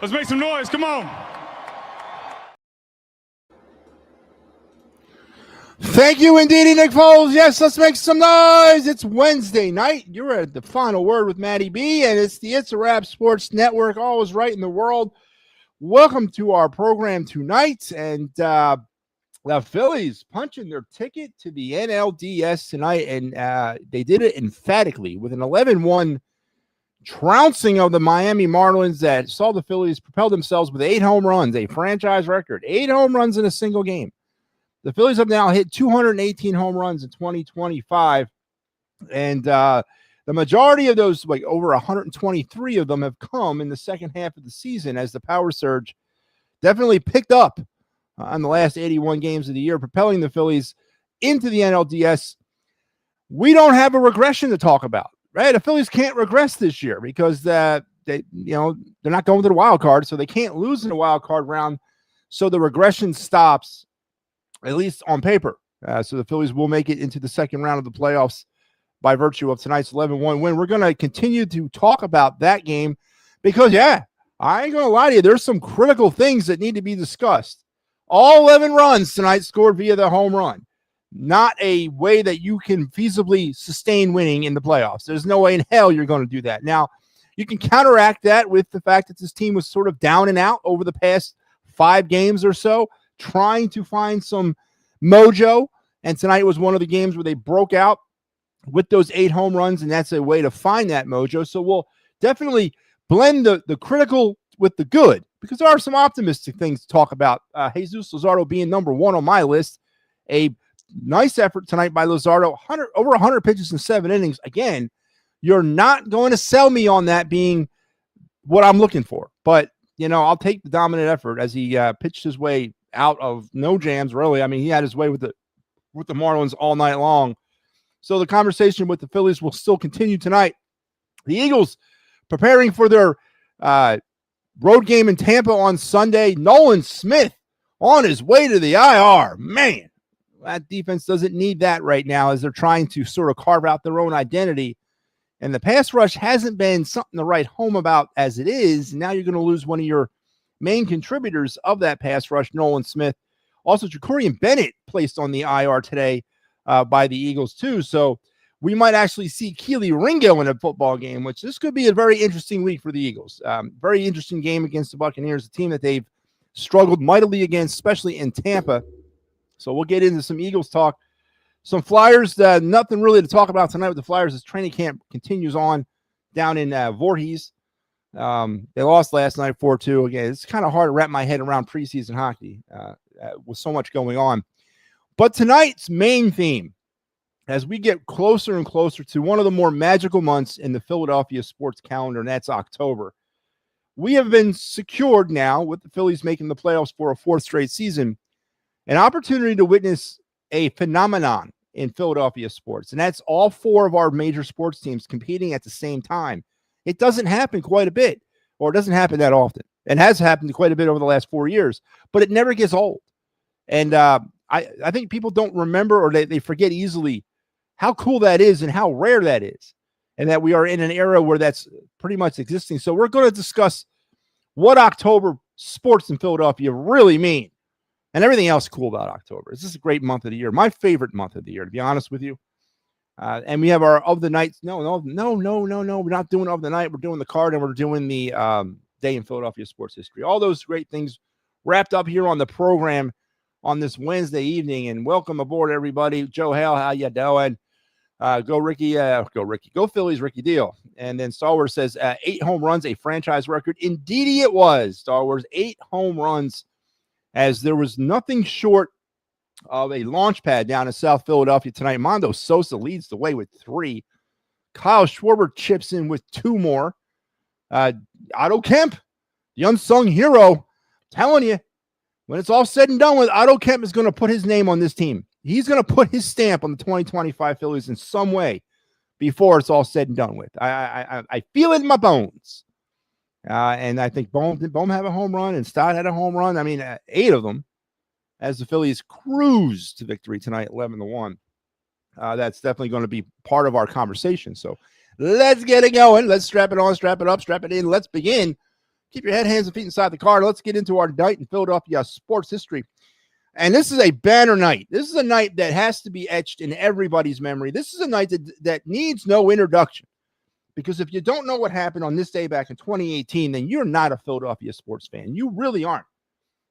Let's make some noise. Come on. Thank you, indeed, Nick Foles. Yes, let's make some noise. It's Wednesday night. You're at the final word with MattyB, and it's the It's a Wrap Sports Network, always right in the world. Welcome to our program tonight, and the Phillies punching their ticket to the NLDS tonight, and they did it emphatically with an 11-1 trouncing of the Miami Marlins that saw the Phillies propel themselves with 8 home runs, a franchise record, 8 home runs in a single game. The Phillies have now hit 218 home runs in 2025, and the majority of those, like over 123 of them, have come in the second half of the season as the power surge definitely picked up on the last 81 games of the year, propelling the Phillies into the NLDS. We don't have a regression to talk about, right? The Phillies can't regress this year because they're not going to the wild card, so they can't lose in the wild card round. So the regression stops, at least on paper. So the Phillies will make it into the second round of the playoffs by virtue of tonight's 11-1 win. We're going to continue to talk about that game because, I ain't going to lie to you, there's some critical things that need to be discussed. All 11 runs tonight scored via the home run. Not a way that you can feasibly sustain winning in the playoffs. There's no way in hell you're going to do that. Now, you can counteract that with the fact that this team was sort of down and out over the past 5 games or so, trying to find some mojo. And tonight was one of the games where they broke out with those 8 home runs, and that's a way to find that mojo. So we'll definitely blend the critical with the good, because there are some optimistic things to talk about. Jesus Luzardo being number 1 on my list. A nice effort tonight by Luzardo, over 100 pitches in 7 innings. Again, you're not going to sell me on that being what I'm looking for. But, I'll take the dominant effort as he pitched his way out of no jams, really. I mean, he had his way with the Marlins all night long. So the conversation with the Phillies will still continue tonight. The Eagles preparing for their road game in Tampa on Sunday. Nolan Smith on his way to the IR. Man, that defense doesn't need that right now as they're trying to sort of carve out their own identity. And the pass rush hasn't been something to write home about as it is. Now you're going to lose one of your main contributors of that pass rush, Nolan Smith. Also, Jacorian Bennett placed on the IR today by the Eagles too. So we might actually see Keely Ringo in a football game, which this could be a very interesting week for the Eagles. Very interesting game against the Buccaneers, a team that they've struggled mightily against, especially in Tampa. So we'll get into some Eagles talk. Some Flyers, nothing really to talk about tonight with the Flyers as training camp continues on down in Voorhees. They lost last night 4-2. Again, it's kind of hard to wrap my head around preseason hockey with so much going on. But tonight's main theme, as we get closer and closer to one of the more magical months in the Philadelphia sports calendar, and that's October, we have been secured now, with the Phillies making the playoffs for a 4th straight season, an opportunity to witness a phenomenon in Philadelphia sports. And that's all 4 of our major sports teams competing at the same time. It doesn't happen quite a bit, or it doesn't happen that often. It has happened quite a bit over the last 4 years, but it never gets old. And I think people don't remember, or they forget easily how cool that is and how rare that is, and that we are in an era where that's pretty much existing. So we're going to discuss what October sports in Philadelphia really mean and everything else cool about October. It's just a great month of the year, my favorite month of the year, to be honest with you. And we have our of the nights. No. We're not doing of the night. We're doing the card, and we're doing the day in Philadelphia sports history. All those great things wrapped up here on the program on this Wednesday evening. And welcome aboard, everybody. Joe Hale, how you doing? Go Ricky. Go Phillies, Ricky Deal. And then Star Wars says 8 home runs, a franchise record. Indeedy it was, Star Wars. 8 home runs, as there was nothing short of a launch pad down in South Philadelphia tonight. Mondo Sosa leads the way with 3. Kyle Schwarber chips in with 2 more. Otto Kemp, the unsung hero, telling you, when it's all said and done with, Otto Kemp is going to put his name on this team. He's going to put his stamp on the 2025 Phillies in some way before it's all said and done with. I feel it in my bones. And I think Bohm have a home run, and Stott had a home run. I mean, 8 of them, as the Phillies cruise to victory tonight, 11-1. That's definitely going to be part of our conversation. So let's get it going. Let's strap it on, strap it up, strap it in. Let's begin Keep your head, hands, and feet inside the car. Let's get into our night in Philadelphia sports history. And this is a banner night. This is a night that has to be etched in everybody's memory. This is a night that needs no introduction. Because if you don't know what happened on this day back in 2018, then you're not a Philadelphia sports fan. You really aren't.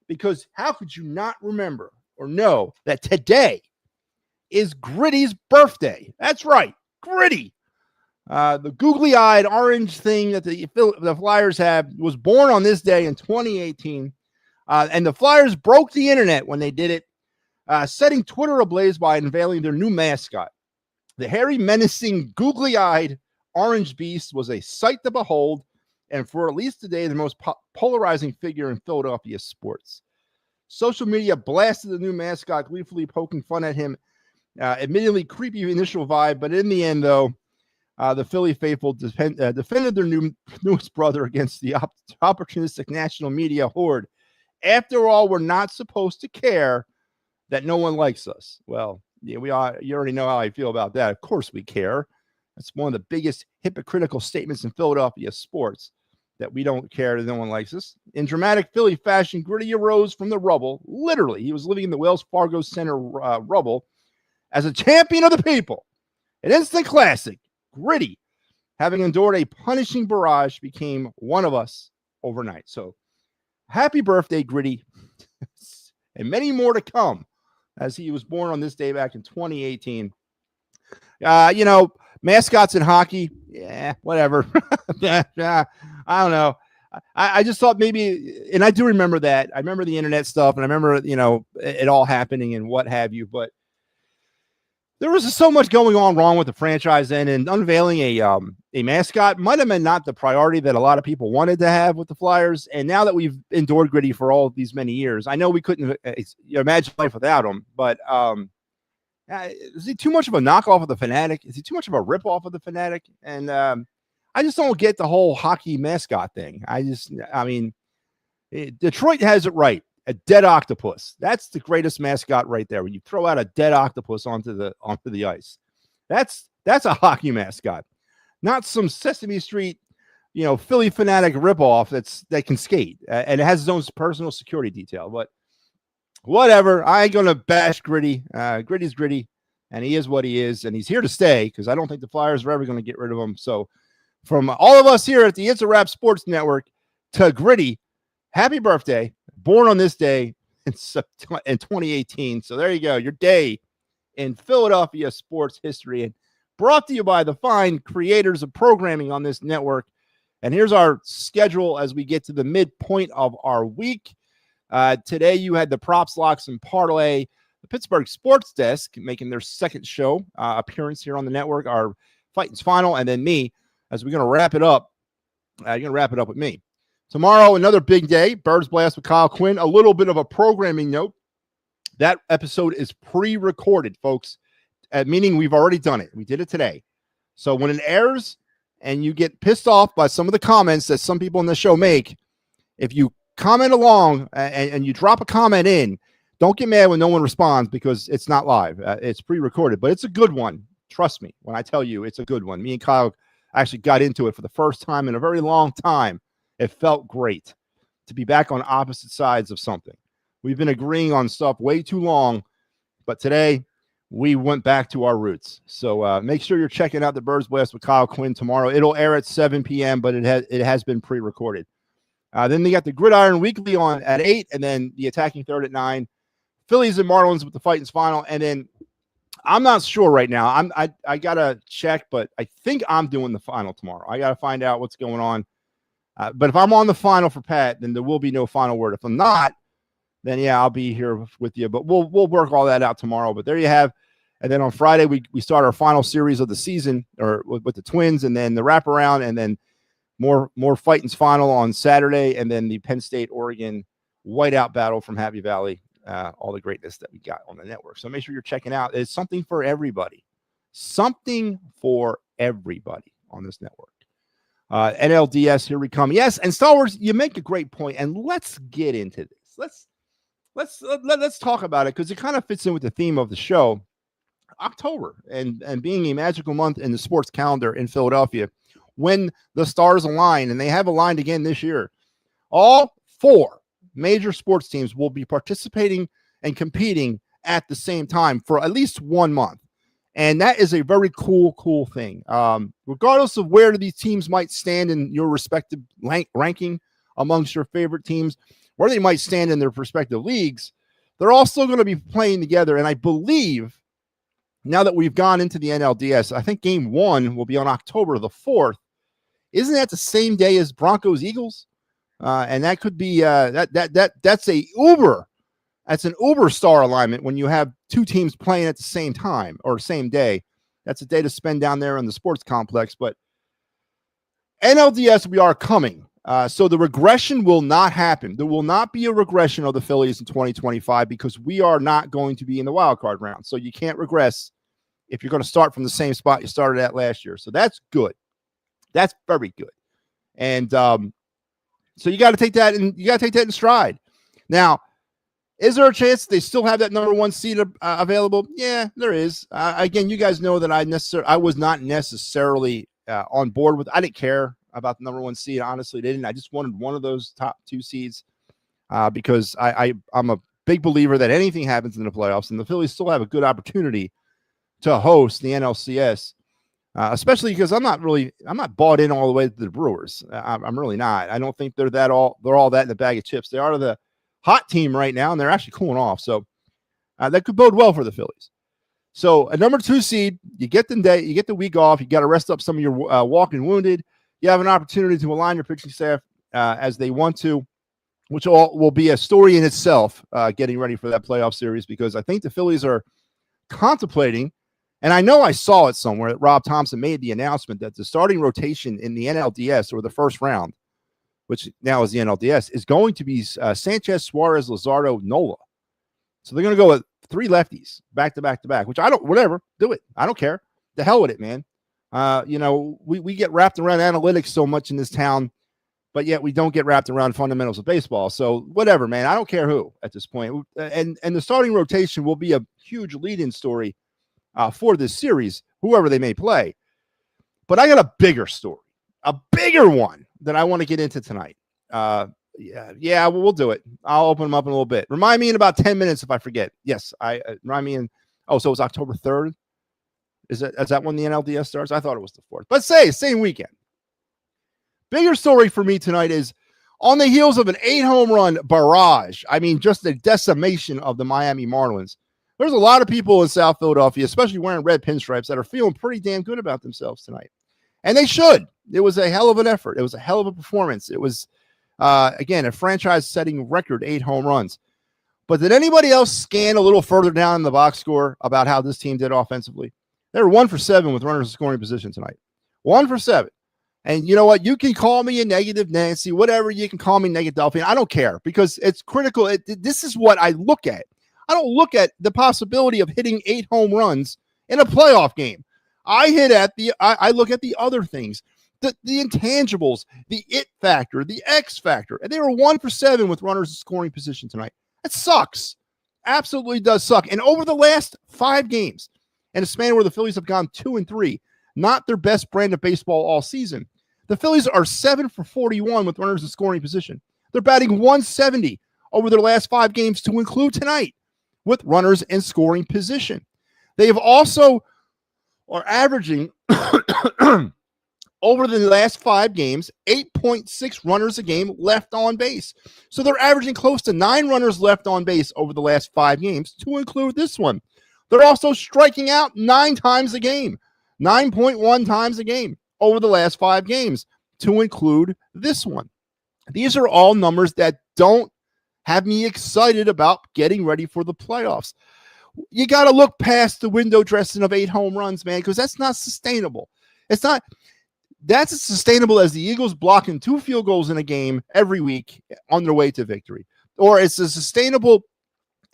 Because how could you not remember or know that today is Gritty's birthday? That's right, Gritty. The googly-eyed orange thing that the Flyers have was born on this day in 2018. And the Flyers broke the internet when they did it, setting Twitter ablaze by unveiling their new mascot. The hairy, menacing, googly-eyed orange beast was a sight to behold, and for at least today, the most polarizing figure in Philadelphia sports. Social media blasted the new mascot, gleefully poking fun at him. Admittedly creepy initial vibe, but in the end, though, the Philly faithful defended their newest brother against the opportunistic national media horde. After all, we're not supposed to care that no one likes us. Well, yeah, we are. You already know how I feel about that. Of course we care. That's one of the biggest hypocritical statements in Philadelphia sports, that we don't care that no one likes us. In dramatic Philly fashion, Gritty arose from the rubble. Literally, he was living in the Wells Fargo Center rubble as a champion of the people. An instant classic. Gritty, having endured a punishing barrage, became one of us overnight. So happy birthday, Gritty, and many more to come, as he was born on this day back in 2018. Mascots in hockey, yeah, whatever. I don't know. I just thought maybe, and I do remember that. I remember the internet stuff, and I remember, it all happening and what have you, but there was so much going on wrong with the franchise then, and unveiling a mascot might have been not the priority that a lot of people wanted to have with the Flyers. And now that we've endured Gritty for all these many years, I know we couldn't imagine life without him, but is he too much of a knockoff of the Fanatic? Is he too much of a ripoff of the Fanatic? And I just don't get the whole hockey mascot thing. Detroit has it right. A dead octopus. That's the greatest mascot right there. When you throw out a dead octopus onto the ice, that's a hockey mascot, not some Sesame Street, Philly Fanatic ripoff that can skate and it has its own personal security detail. But whatever. I ain't gonna bash Gritty. Gritty's Gritty, and he is what he is, and he's here to stay because I don't think the Flyers are ever going to get rid of him. So, from all of us here at the It's a Wrap Sports Network to Gritty, happy birthday! Born on this day in 2018. So there you go, your day in Philadelphia sports history, and brought to you by the fine creators of programming on this network. And here's our schedule as we get to the midpoint of our week. Today you had the Props, Locks, and Parlay, the Pittsburgh Sports Desk making their second show appearance here on the network, our Fighting's Final, and then me as we're going to wrap it up. You're going to wrap it up with me. Tomorrow, another big day, Birds Blast with Kyle Quinn. A little bit of a programming note. That episode is pre-recorded, folks, meaning we've already done it. We did it today. So when it airs and you get pissed off by some of the comments that some people in the show make, if you comment along and you drop a comment in, don't get mad when no one responds because it's not live. It's pre-recorded, but it's a good one. Trust me when I tell you it's a good one. Me and Kyle actually got into it for the first time in a very long time. It felt great to be back on opposite sides of something. We've been agreeing on stuff way too long, but today we went back to our roots. So make sure you're checking out the Birds Blast with Kyle Quinn tomorrow. It'll air at 7 p.m., but it has been pre-recorded. Then they got the Gridiron Weekly on at 8, and then the Attacking Third at 9. Phillies and Marlins with the Fighting's Final, and then I'm not sure right now. I gotta check, but I think I'm doing the final tomorrow. I gotta find out what's going on. But if I'm on the final for Pat, then there will be no final word. If I'm not, then yeah, I'll be here with you. But we'll work all that out tomorrow. But there you have. And then on Friday we start our final series of the season, or with the Twins, and then the wraparound, and then more Fighting's Final on Saturday, and then the Penn State Oregon whiteout battle from Happy Valley. All the greatness that we got on the network. So make sure you're checking out. It's something for everybody. Something for everybody on this network. NLDS, here we come. Yes, and Star Wars, you make a great point, and let's get into this. Let's talk about it because it kind of fits in with the theme of the show. October and being a magical month in the sports calendar in Philadelphia, when the stars align, and they have aligned again this year. All 4 major sports teams will be participating and competing at the same time for at least 1 month. And that is a very cool thing. Regardless of where these teams might stand in your respective ranking amongst your favorite teams, where they might stand in their respective leagues, they're all still going to be playing together. And I believe now that we've gone into the NLDS, I think game 1 will be on October the 4th. Isn't that the same day as Broncos Eagles? And that could be that's an uber star alignment when you have 2 teams playing at the same time or same day. That's a day to spend down there in the sports complex. But NLDS, we are coming. So the regression will not happen. There will not be a regression of the Phillies in 2025 because we are not going to be in the wild card round. So you can't regress if you're going to start from the same spot you started at last year. So that's good. That's very good. And so you got to take that in stride. Now, is there a chance they still have that number 1 seed available? Yeah, there is. Again, you guys know that I was not necessarily on board with. I didn't care about the number 1 seed. Honestly, didn't. I just wanted one of those top 2 seeds because I'm a big believer that anything happens in the playoffs, and the Phillies still have a good opportunity to host the NLCS. Especially because I'm not bought in all the way to the Brewers. I'm really not. I don't think they're all that in the bag of chips. They are the hot team right now, and they're actually cooling off. So that could bode well for the Phillies. So a number 2 seed, you get the week off. You got to rest up some of your walking wounded. You have an opportunity to align your pitching staff as they want to, which will be a story in itself. Getting ready for that playoff series because I think the Phillies are contemplating. And I know I saw it somewhere that Rob Thompson made the announcement that the starting rotation in the NLDS or the first round, which now is the NLDS, is going to be Sanchez, Suarez, Luzardo, Nola. So they're going to go with 3 lefties back to back to back, which whatever, do it. I don't care. The hell with it, man. We get wrapped around analytics so much in this town, but yet we don't get wrapped around fundamentals of baseball. So whatever, man. I don't care who at this point. And the starting rotation will be a huge lead-in story for this series, whoever they may play. But I got a bigger story, a bigger one that I want to get into tonight. We'll do it. I'll open them up in a little bit. Remind me in about 10 minutes if I forget. Yes, remind me in. Oh, so it's October 3rd. Is that when the NLDS starts? I thought it was the 4th. But same weekend. Bigger story for me tonight is on the heels of an 8-home run barrage. I mean, just a decimation of the Miami Marlins. There's a lot of people in South Philadelphia, especially wearing red pinstripes, that are feeling pretty damn good about themselves tonight. And they should. It was a hell of an effort. It was a hell of a performance. It was, again, a franchise-setting record, 8 home runs. But did anybody else scan a little further down in the box score about how this team did offensively? They were 1 for 7 with runners in scoring position tonight. 1 for 7. And you know what? You can call me a negative Nancy, whatever. You can call me negadelphian. I don't care because it's critical. This is what I look at. I don't look at the possibility of hitting 8 home runs in a playoff game. I look at the other things, the intangibles, the it factor, the X factor. And they were 1 for 7 with runners in scoring position tonight. It sucks. Absolutely does suck. And over the last 5 games, in a span where the Phillies have gone 2-3, not their best brand of baseball all season, the Phillies are 7 for 41 with runners in scoring position. They're batting 170 over their last 5 games to include tonight with runners in scoring position. They have also are averaging over the last 5 games, 8.6 runners a game left on base. So they're averaging close to 9 runners left on base over the last 5 games to include this one. They're also striking out 9 times a game, 9.1 times a game over the last 5 games to include this one. These are all numbers that don't have me excited about getting ready for the playoffs. You got to look past the window dressing of 8 home runs, man, because that's not sustainable. That's as sustainable as the Eagles blocking 2 field goals in a game every week on their way to victory. Or it's as sustainable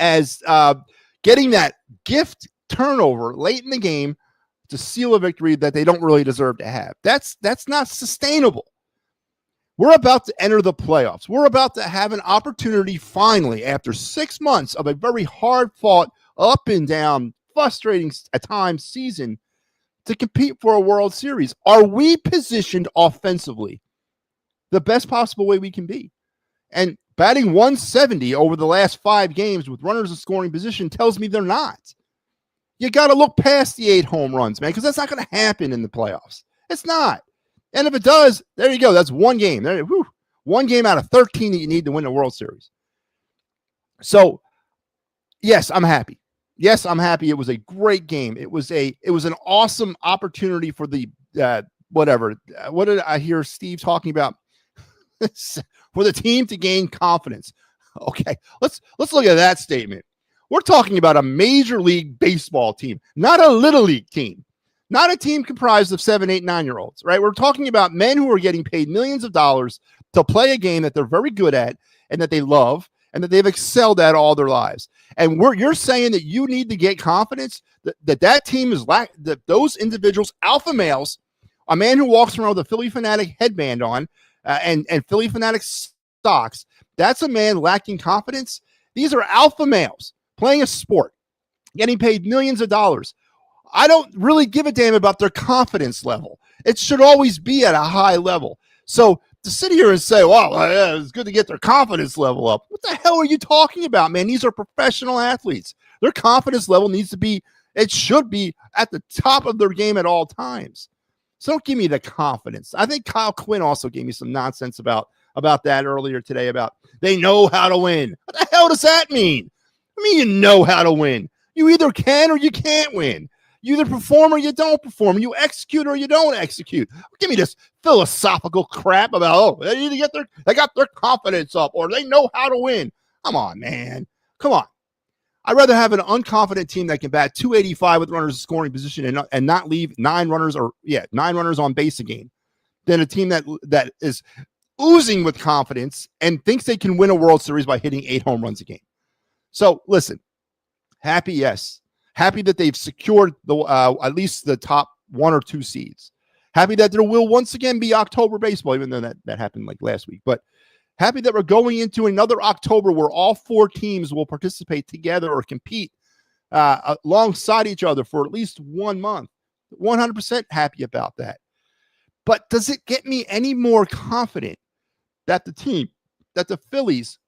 as getting that gift turnover late in the game to seal a victory that they don't really deserve to have. That's not sustainable. We're about to enter the playoffs. We're about to have an opportunity finally after 6 months of a very hard-fought, up and down, frustrating at times season to compete for a World Series. Are we positioned offensively the best possible way we can be? And batting 170 over the last 5 games with runners in scoring position tells me they're not. You got to look past the 8 home runs, man, because that's not going to happen in the playoffs. It's not. And if it does, there you go. That's one game. One game out of 13 that you need to win the World Series. So, yes, I'm happy. Yes, I'm happy. It was a great game. It was an awesome opportunity for the whatever. What did I hear Steve talking about? For the team to gain confidence. Okay, let's look at that statement. We're talking about a Major League Baseball team, not a Little League team, not a team comprised of 7, 8, 9-year-olds, right? We're talking about men who are getting paid millions of dollars to play a game that they're very good at and that they love and that they've excelled at all their lives. And you're saying that you need to get confidence that team is that those individuals, alpha males, a man who walks around with a Philly Fanatic headband on and Philly Fanatic socks, that's a man lacking confidence. These are alpha males playing a sport, getting paid millions of dollars. I don't really give a damn about their confidence level. It should always be at a high level. So to sit here and say, well, yeah, it's good to get their confidence level up. What the hell are you talking about, man? These are professional athletes. Their confidence level it should be at the top of their game at all times. So don't give me the confidence. I think Kyle Quinn also gave me some nonsense about that earlier today about they know how to win. What the hell does that mean? I mean, you know how to win. You either can or you can't win. You either perform or you don't perform. You execute or you don't execute. Give me this philosophical crap about, they got their confidence up or they know how to win. Come on, man. Come on. I'd rather have an unconfident team that can bat 285 with runners in scoring position and not leave 9 runners on base a game than a team that is oozing with confidence and thinks they can win a World Series by hitting 8 home runs a game. So listen, happy, yes. Happy that they've secured at least the top 1 or 2 seeds. Happy that there will once again be October baseball, even though that happened like last week. But happy that we're going into another October where all 4 teams will participate together or compete alongside each other for at least 1 month. 100% happy about that. But does it get me any more confident that the Phillies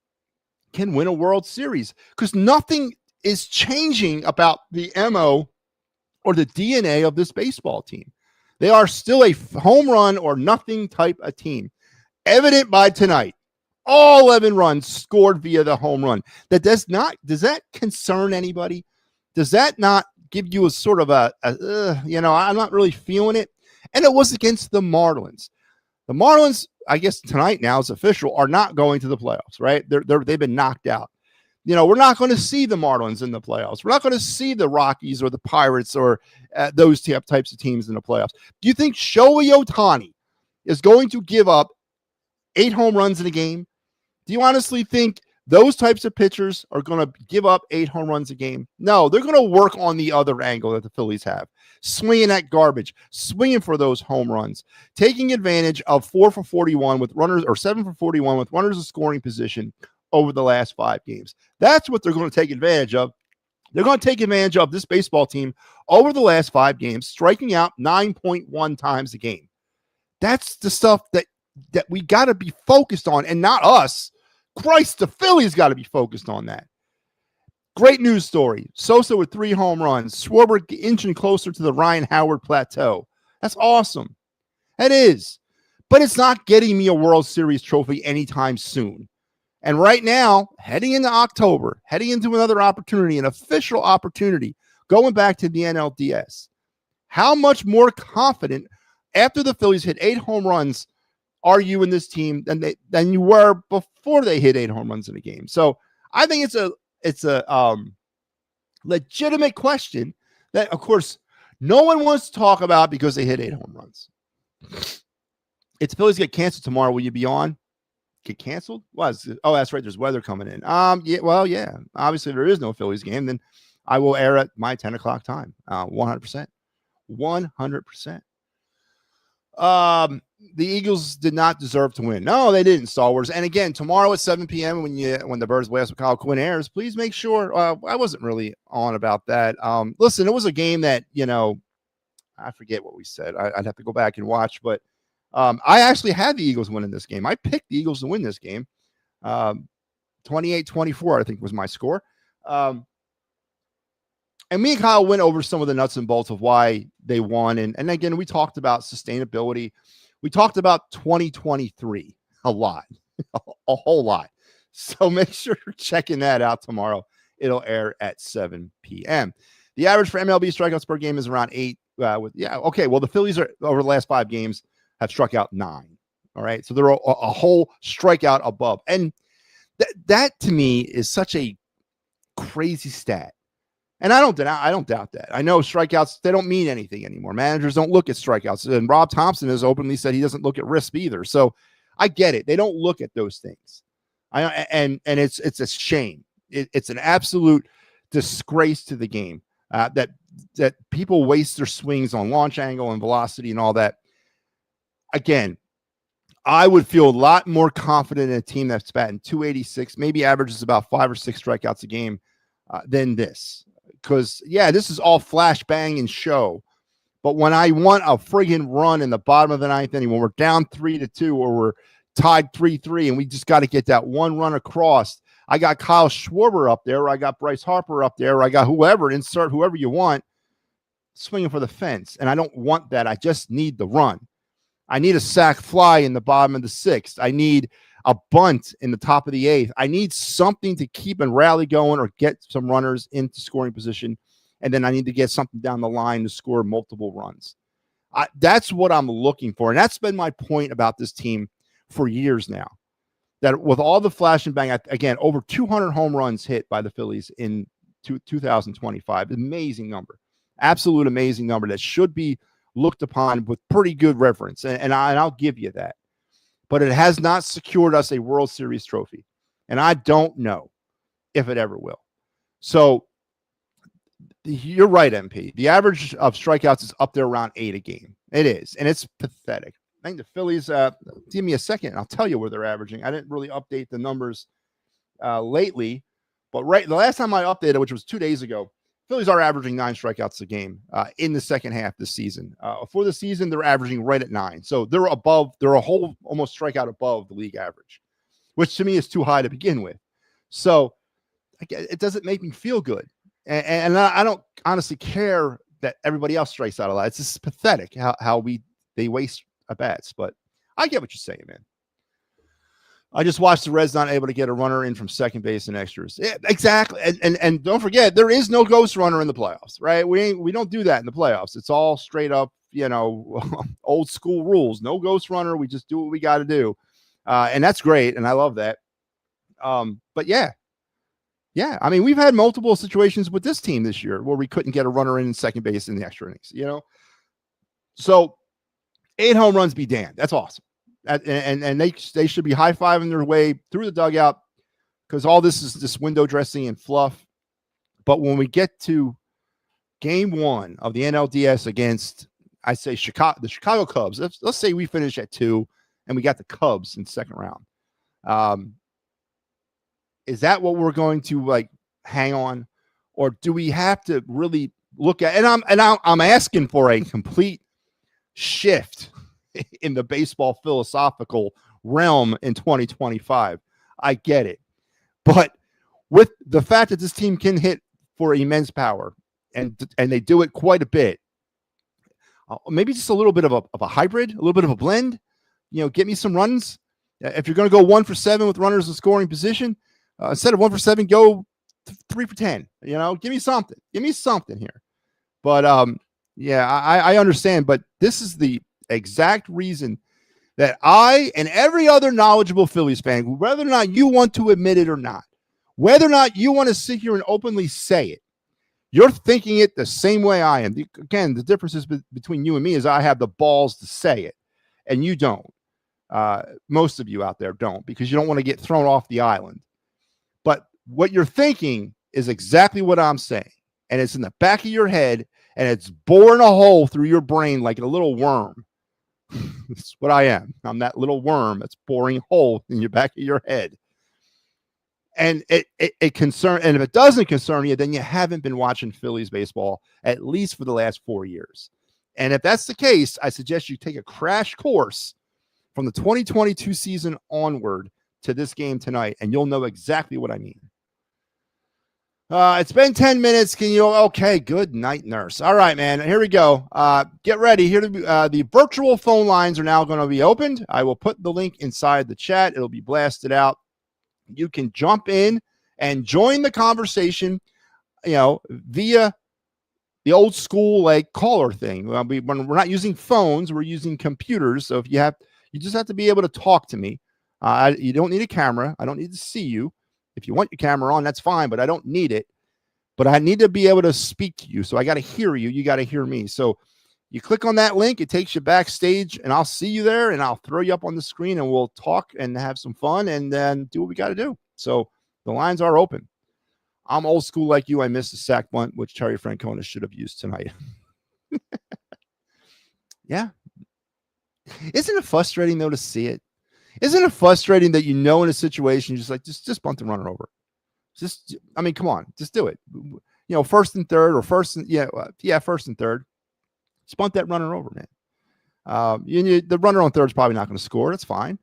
can win a World Series? Because nothing is changing about the MO or the DNA of this baseball team. They are still a home run or nothing type of team. Evident by tonight. All 11 runs scored via the home run. Does that concern anybody? Does that not give you a sort of I'm not really feeling it? And it was against the Marlins. The Marlins, I guess tonight now is official, are not going to the playoffs, right? They've been knocked out. We're not going to see the Marlins in the playoffs. We're not going to see the Rockies or the Pirates or those types of teams in the playoffs. Do you think Shohei Ohtani is going to give up 8 home runs in a game? Do you honestly think those types of pitchers are going to give up 8 home runs a game? No, they're going to work on the other angle that the Phillies have. Swinging at garbage, swinging for those home runs, taking advantage of 4 for 41 with runners or 7 for 41 with runners in scoring position over the last 5 games. That's what they're going to take advantage of. They're going to take advantage of this baseball team over the last 5 games, striking out 9.1 times a game. That's the stuff that we got to be focused on, and not us. Christ, the Phillies got to be focused on that. Great news story. Sosa with 3 home runs. Schwarber inching closer to the Ryan Howard plateau. That's awesome. That is. But it's not getting me a World Series trophy anytime soon. And right now, heading into October, heading into another opportunity, an official opportunity, going back to the NLDS, how much more confident after the Phillies hit 8 home runs are you in this team than you were before they hit 8 home runs in a game? So I think it's a legitimate question that, of course, no one wants to talk about because they hit 8 home runs. If the Phillies get canceled tomorrow, will you be on? Get canceled? Oh, that's right. There's weather coming in. Yeah. Obviously, if there is no Phillies game, then I will air at my 10 o'clock time. 100%. 100%. The Eagles did not deserve to win. No, they didn't, Star Wars. And again, tomorrow at 7 p.m. when the Birds Blast with Kyle Quinn airs, please make sure. I wasn't really on about that. Listen, it was a game that, I forget what we said. I'd have to go back and watch, but I actually had the Eagles winning this game. I picked the Eagles to win this game. 28-24, I think was my score. And me and Kyle went over some of the nuts and bolts of why they won. And again, we talked about sustainability. We talked about 2023 a lot, a whole lot. So make sure you're checking that out tomorrow. It'll air at 7 p.m. The average for MLB strikeouts per game is around 8. Well, the Phillies are over the last 5 games have struck out 9. All right. So they're a whole strikeout above. And that to me is such a crazy stat. And I don't doubt that. I know strikeouts, they don't mean anything anymore. Managers don't look at strikeouts. And Rob Thompson has openly said he doesn't look at RISP either. So I get it. They don't look at those things. And it's a shame. It's an absolute disgrace to the game that people waste their swings on launch angle and velocity and all that. Again, I would feel a lot more confident in a team that's batting 286, maybe averages about 5 or 6 strikeouts a game than this. Because, this is all flash, bang, and show. But when I want a friggin' run in the bottom of the 9th inning, when we're down 3-2 or we're tied 3-3 and we just got to get that one run across, I got Kyle Schwarber up there, or I got Bryce Harper up there, or I got whoever, insert whoever you want, swinging for the fence. And I don't want that. I just need the run. I need a sac fly in the bottom of the 6th. I need a bunt in the top of the 8th. I need something to keep and rally going or get some runners into scoring position. And then I need to get something down the line to score multiple runs. That's what I'm looking for. And that's been my point about this team for years now. That with all the flash and bang, again, over 200 home runs hit by the Phillies in 2025. Amazing number. Absolute amazing number that should be looked upon with pretty good reverence. And I'll give you that. But it has not secured us a World Series trophy. And I don't know if it ever will. So you're right, MP. The average of strikeouts is up there around 8 a game. It is. And it's pathetic. I think the Phillies, give me a second, and I'll tell you where they're averaging. I didn't really update the numbers lately. But the last time I updated, which was 2 days ago, Phillies are averaging 9 strikeouts a game in the second half this season. For the season, they're averaging right at 9. So they're a whole almost strikeout above the league average, which to me is too high to begin with. So it doesn't make me feel good. And I don't honestly care that everybody else strikes out a lot. It's just pathetic how they waste at bats. But I get what you're saying, man. I just watched the Reds not able to get a runner in from second base and extras. Yeah, exactly. And don't forget, there is no ghost runner in the playoffs, right? We don't do that in the playoffs. It's all straight up, old school rules. No ghost runner. We just do what we got to do. And that's great. And I love that. But yeah. I mean, we've had multiple situations with this team this year where we couldn't get a runner in second base in the extra innings, So 8 home runs be damned. That's awesome. And they should be high-fiving their way through the dugout because all this is just window dressing and fluff. But when we get to game 1 of the NLDS against, I say, the Chicago Cubs, let's say we finish at 2 and we got the Cubs in the second round. Is that what we're going to hang on, or do we have to really look at? And I'm asking for a complete shift in the baseball philosophical realm in 2025. I get it. But with the fact that this team can hit for immense power and they do it quite a bit, maybe just a little bit of a hybrid, a little bit of a blend, get me some runs. If you're going to go 1 for 7 with runners in scoring position, instead of 1 for 7, go 3 for 10, give me something here. But I understand, but this is the exact reason that I and every other knowledgeable Phillies fan, whether or not you want to admit it or not, whether or not you want to sit here and openly say it, you're thinking it the same way I am. Again, the difference is between you and me is I have the balls to say it, and you don't. Most of you out there don't, because you don't want to get thrown off the island. But what you're thinking is exactly what I'm saying, and it's in the back of your head, and it's boring a hole through your brain like a little worm. That's what I am. I'm that little worm that's boring a hole in your back of your head. And and if it doesn't concern you, then you haven't been watching Phillies baseball at least for the last 4 years. And if that's the case, I suggest you take a crash course from the 2022 season onward to this game tonight, and you'll know exactly what I mean. It's been 10 minutes. Can you? Okay, good night, nurse. All right, man. Here we go. Get ready. Here, the virtual phone lines are now going to be opened. I will put the link inside the chat. It'll be blasted out. You can jump in and join the conversation, via the old school like caller thing. When we're not using phones, we're using computers. So if you just have to be able to talk to me. You don't need a camera. I don't need to see you. If you want your camera on, that's fine, but I don't need it. But I need to be able to speak to you. So I got to hear you. You got to hear me. So you click on that link. It takes you backstage, and I'll see you there, and I'll throw you up on the screen, and we'll talk and have some fun and then do what we got to do. So the lines are open. I'm old school like you. I missed the sack bunt, which Terry Francona should have used tonight. Yeah. Isn't it frustrating, though, to see it? Isn't it frustrating that in a situation, you're just bunt the runner over? Come on, just do it. First and third or first and third. Just bunt that runner over, man. The runner on third is probably not going to score. That's fine.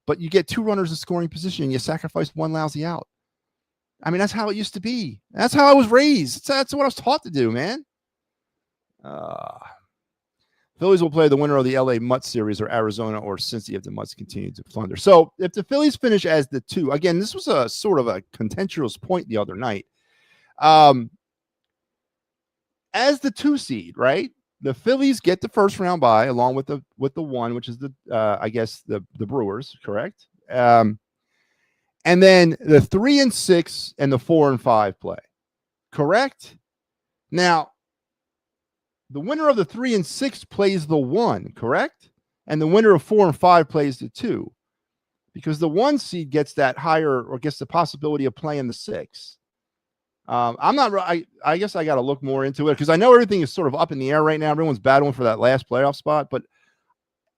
But you get two runners in scoring position and you sacrifice one lousy out. That's how it used to be. That's how I was raised. That's what I was taught to do, man. Phillies will play the winner of the LA Mutts series or Arizona or Cincy if the Mutts continue to plunder. So if the Phillies finish as the 2, again, this was a sort of a contentious point the other night. As the 2 seed, right? The Phillies get the first round bye along with the 1, which is the Brewers, correct? And then the 3 and 6 and the 4 and 5 play, correct? Now, the winner of the 3 and 6 plays the 1, correct? And the winner of 4 and 5 plays the 2, because the 1 seed gets that higher or gets the possibility of playing the 6. I'm not. I guess I got to look more into it because I know everything is sort of up in the air right now. Everyone's battling for that last playoff spot, but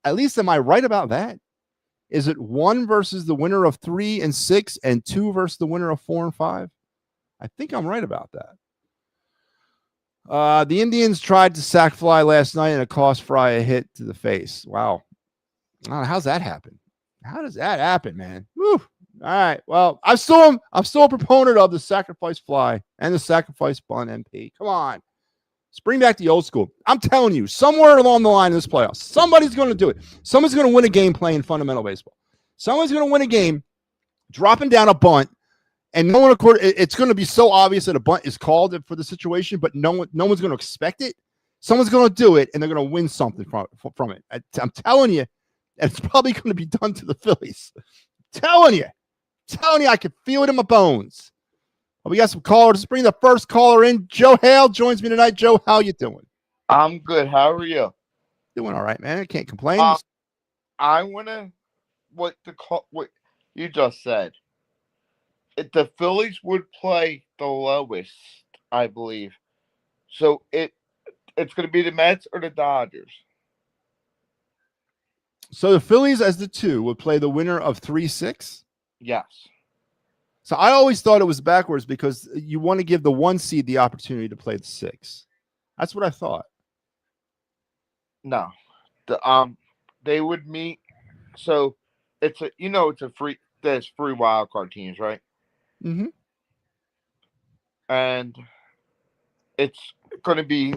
at least am I right about that? Is it 1 versus the winner of 3 and 6 and 2 versus the winner of 4 and 5? I think I'm right about that. The Indians tried to sack Fly last night and it cost Fry a hit to the face. Wow. How's that happen? How does that happen, man? Woo. All right. Well, I'm still a proponent of the sacrifice fly and the sacrifice bunt MP. Come on. Let's bring back the old school. I'm telling you, somewhere along the line in this playoffs, somebody's going to do it. Someone's going to win a game playing fundamental baseball. Someone's going to win a game dropping down a bunt, and no one, it's going to be so obvious that a bunt is called for the situation, but no one's going to expect it. Someone's going to do it, and they're going to win something from it. I'm telling you, and it's probably going to be done to the Phillies. Telling you, I can feel it in my bones. Well, we got some callers. Let's bring the first caller in. Joe Hale joins me tonight. Joe, how you doing? I'm good. How are you? Doing all right, man. I can't complain. I want to what you just said. If the Phillies would play the lowest, I believe. So it's going to be the Mets or the Dodgers. So the Phillies as the 2 would play the winner of 3-6? Yes. So I always thought it was backwards because you want to give the 1 seed the opportunity to play the 6. That's what I thought. No. They would meet. So it's there's free wild card teams, right? Mm-hmm. And it's going to be,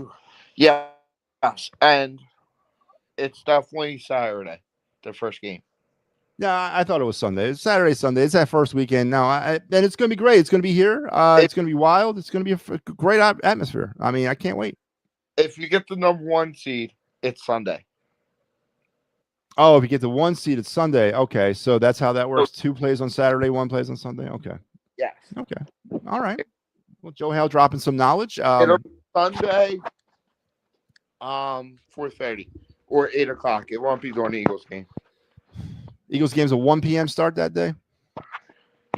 yes. And it's definitely Saturday, the first game. Yeah, I thought it was Sunday. It's Saturday, Sunday. It's that first weekend. No, and it's going to be great. It's going to be here. It's going to be wild. It's going to be a great atmosphere. I can't wait. If you get the number 1 seed, it's Sunday. Oh, if you get the 1 seed, it's Sunday. Okay, so that's how that works. 2 plays on Saturday, 1 plays on Sunday. Okay. Yes. Okay. All right. Well, Joe Hale dropping some knowledge. It'll be Sunday, 4:30 or 8 o'clock. It won't be during the Eagles game. Eagles game's a 1 p.m. start that day?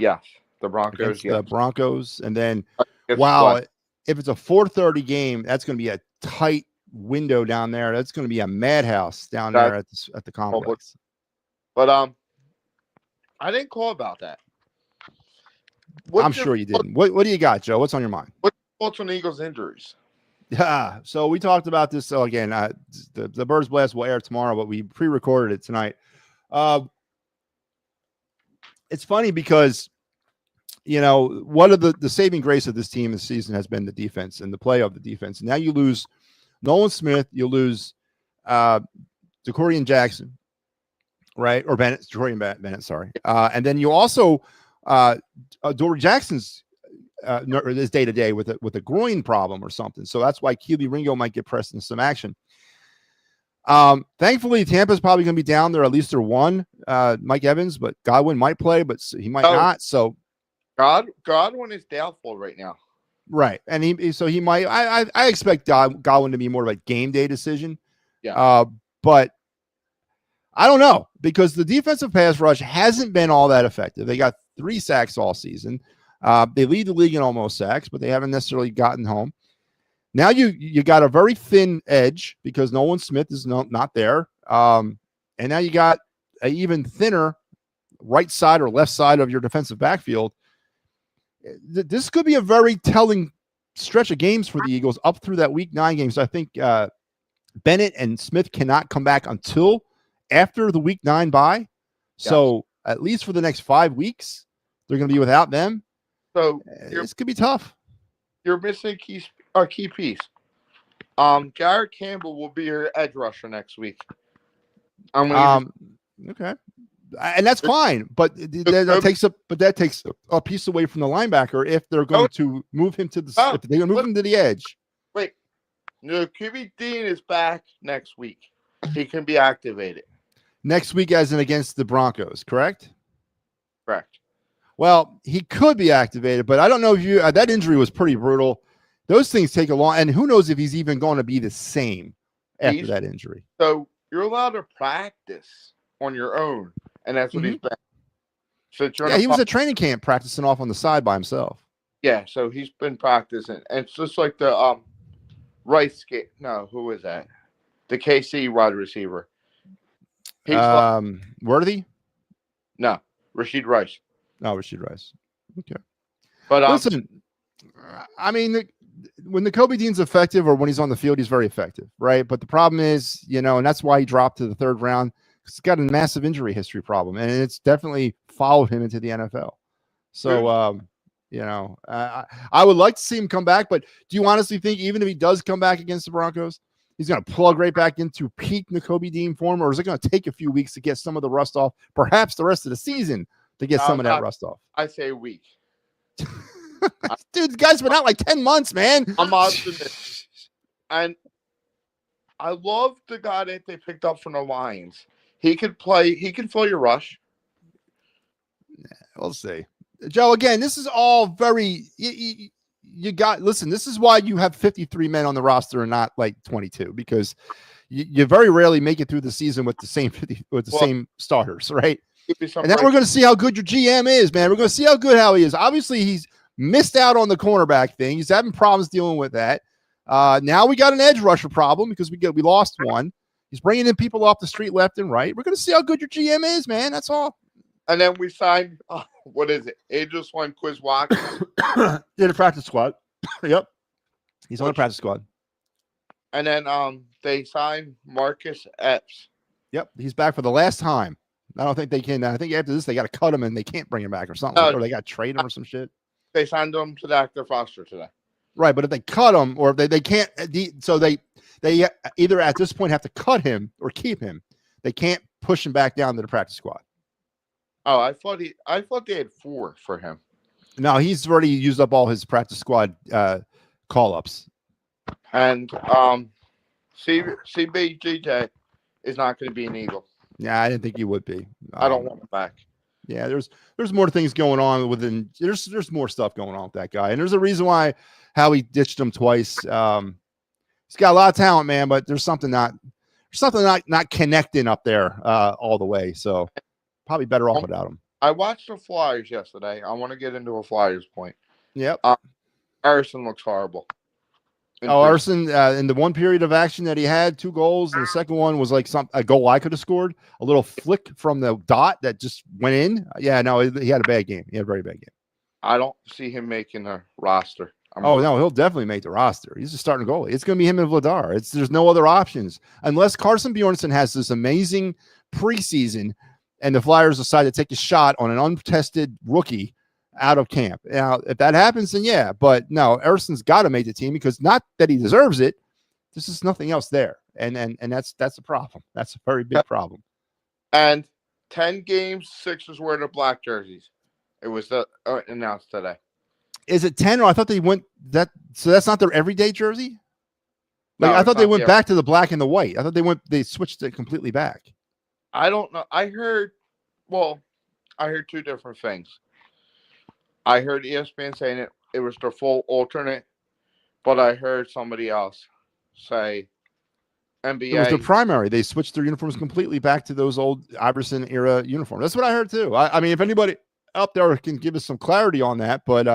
Yes. The Broncos. The Broncos. And then, wow, if it's a 4:30 game, that's going to be a tight window down there. That's going to be a madhouse down there at the complex. But I didn't call about that. I'm sure you didn't. What do you got, Joe? What's on your mind? What's your thoughts on the Eagles' injuries? Yeah, so we talked about this. So again, the Birds Blast will air tomorrow, but we pre-recorded it tonight. it's funny because, one of the saving grace of this team this season has been the defense and the play of the defense. Now you lose Nolan Smith, you lose Decorian Jackson, right? Or Bennett, Decorian Bennett, sorry. And then you also, Dory Jackson's is day to day with a groin problem or something. So that's why Keely Ringo might get pressed into some action. Thankfully, Tampa's probably going to be down there. At least they're one, Mike Evans, but Godwin might play, but he might not. So Godwin is doubtful right now. Right. And he might, I expect Godwin to be more of a game day decision. Yeah. But I don't know, because the defensive pass rush hasn't been all that effective. They got 3 sacks all season. They lead the league in almost sacks, but they haven't necessarily gotten home. Now you got a very thin edge because Nolan Smith is not there. And now you got an even thinner right side or left side of your defensive backfield. This could be a very telling stretch of games for the Eagles up through that week 9 games. I think Bennett and Smith cannot come back until after the week 9 bye. So at least for the next 5 weeks, they're going to be without them. So this could be tough. You're missing a key piece. Garrett Campbell will be your edge rusher next week. Okay. And that's fine, but that takes a piece away from the linebacker if they're going to move him to if they're going to move him to the edge. Wait, no, QB Dean is back next week. He can be activated next week, as in against the Broncos. Correct. Well, he could be activated, but I don't know if that injury was pretty brutal. Those things take a long, and who knows if he's even going to be the same after that injury. So you're allowed to practice on your own. And that's what he's been. So he was at training camp practicing off on the side by himself. Yeah, so he's been practicing. And it's just like the Rice skate. No, who was that? The KC wide receiver. He's Worthy? No, Rashid Rice. No, Rashid Rice. Okay. But listen, I mean, when the Kobe Dean's effective or when he's on the field, he's very effective, right? But the problem is, and that's why he dropped to the 3rd round. He's got a massive injury history problem, and it's definitely followed him into the NFL. So, I would like to see him come back, but do you honestly think even if he does come back against the Broncos, he's going to plug right back into peak Nakobe Dean form, or is it going to take a few weeks to get some of the rust off, perhaps the rest of the season to get some of that rust off? I say a week. Dude, the guy's been out like 10 months, man. I'm optimistic. And I love the guy that they picked up from the Lions. He could play. He can fill your rush. We'll see. Joe, again, this is all very listen, this is why you have 53 men on the roster and not like 22, because you very rarely make it through the season with the same same starters, right? And then we're going to see how good your GM is, man. We're going to see how he is. Obviously, he's missed out on the cornerback thing. He's having problems dealing with that. Now we got an edge rusher problem because we lost one. He's bringing in people off the street left and right. We're going to see how good your GM is, man. That's all. And then we signed, what is it? Ageless One Quiz Walk. In the practice squad. Yep. He's on the practice squad. And then they signed Marcus Epps. Yep. He's back for the last time. I don't think they can. I think after this, they got to cut him and they can't bring him back or something. Or they got to trade him or some shit. They signed him to the active roster today. Right. But if they cut him or if they can't, so they either at this point have to cut him or keep him. They can't push him back down to the practice squad. Oh, I thought they had 4 for him. No, he's already used up all his practice squad call-ups. And CBGJ is not going to be an Eagle. Yeah, I didn't think he would be. I don't want him back. Yeah, there's more things going on within. There's more stuff going on with that guy, and there's a reason why Howie ditched him twice. He's got a lot of talent, man, but there's something not connecting up there all the way. So probably better off without him. I watched the Flyers yesterday. I want to get into a Flyers point. Yep. Arson looks horrible. Arson, in the one period of action that he had, 2 goals, and the second one was like a goal I could have scored. A little flick from the dot that just went in. Yeah, no, he had a bad game. He had a very bad game. I don't see him making a roster. No, he'll definitely make the roster. He's a starting goalie. It's going to be him and Vladar. There's no other options unless Carson Bjornsson has this amazing preseason and the Flyers decide to take a shot on an untested rookie out of camp. Now, if that happens, then yeah. But no, Ersson's got to make the team because not that he deserves it. There's just nothing else there, and that's a problem. That's a very big problem. And 10 games, Sixers wear the black jerseys. It was announced today. Is it 10 or I thought they went that? So that's not their everyday jersey. Like No, I thought they went yeah. back to the black and the white. I thought they switched it completely back. I don't know. I heard two different things. I heard ESPN saying it was their full alternate, but I heard somebody else say NBA. It was their primary. They switched their uniforms completely back to those old Iverson era uniforms. That's what I heard too. I mean, if anybody up there can give us some clarity on that, but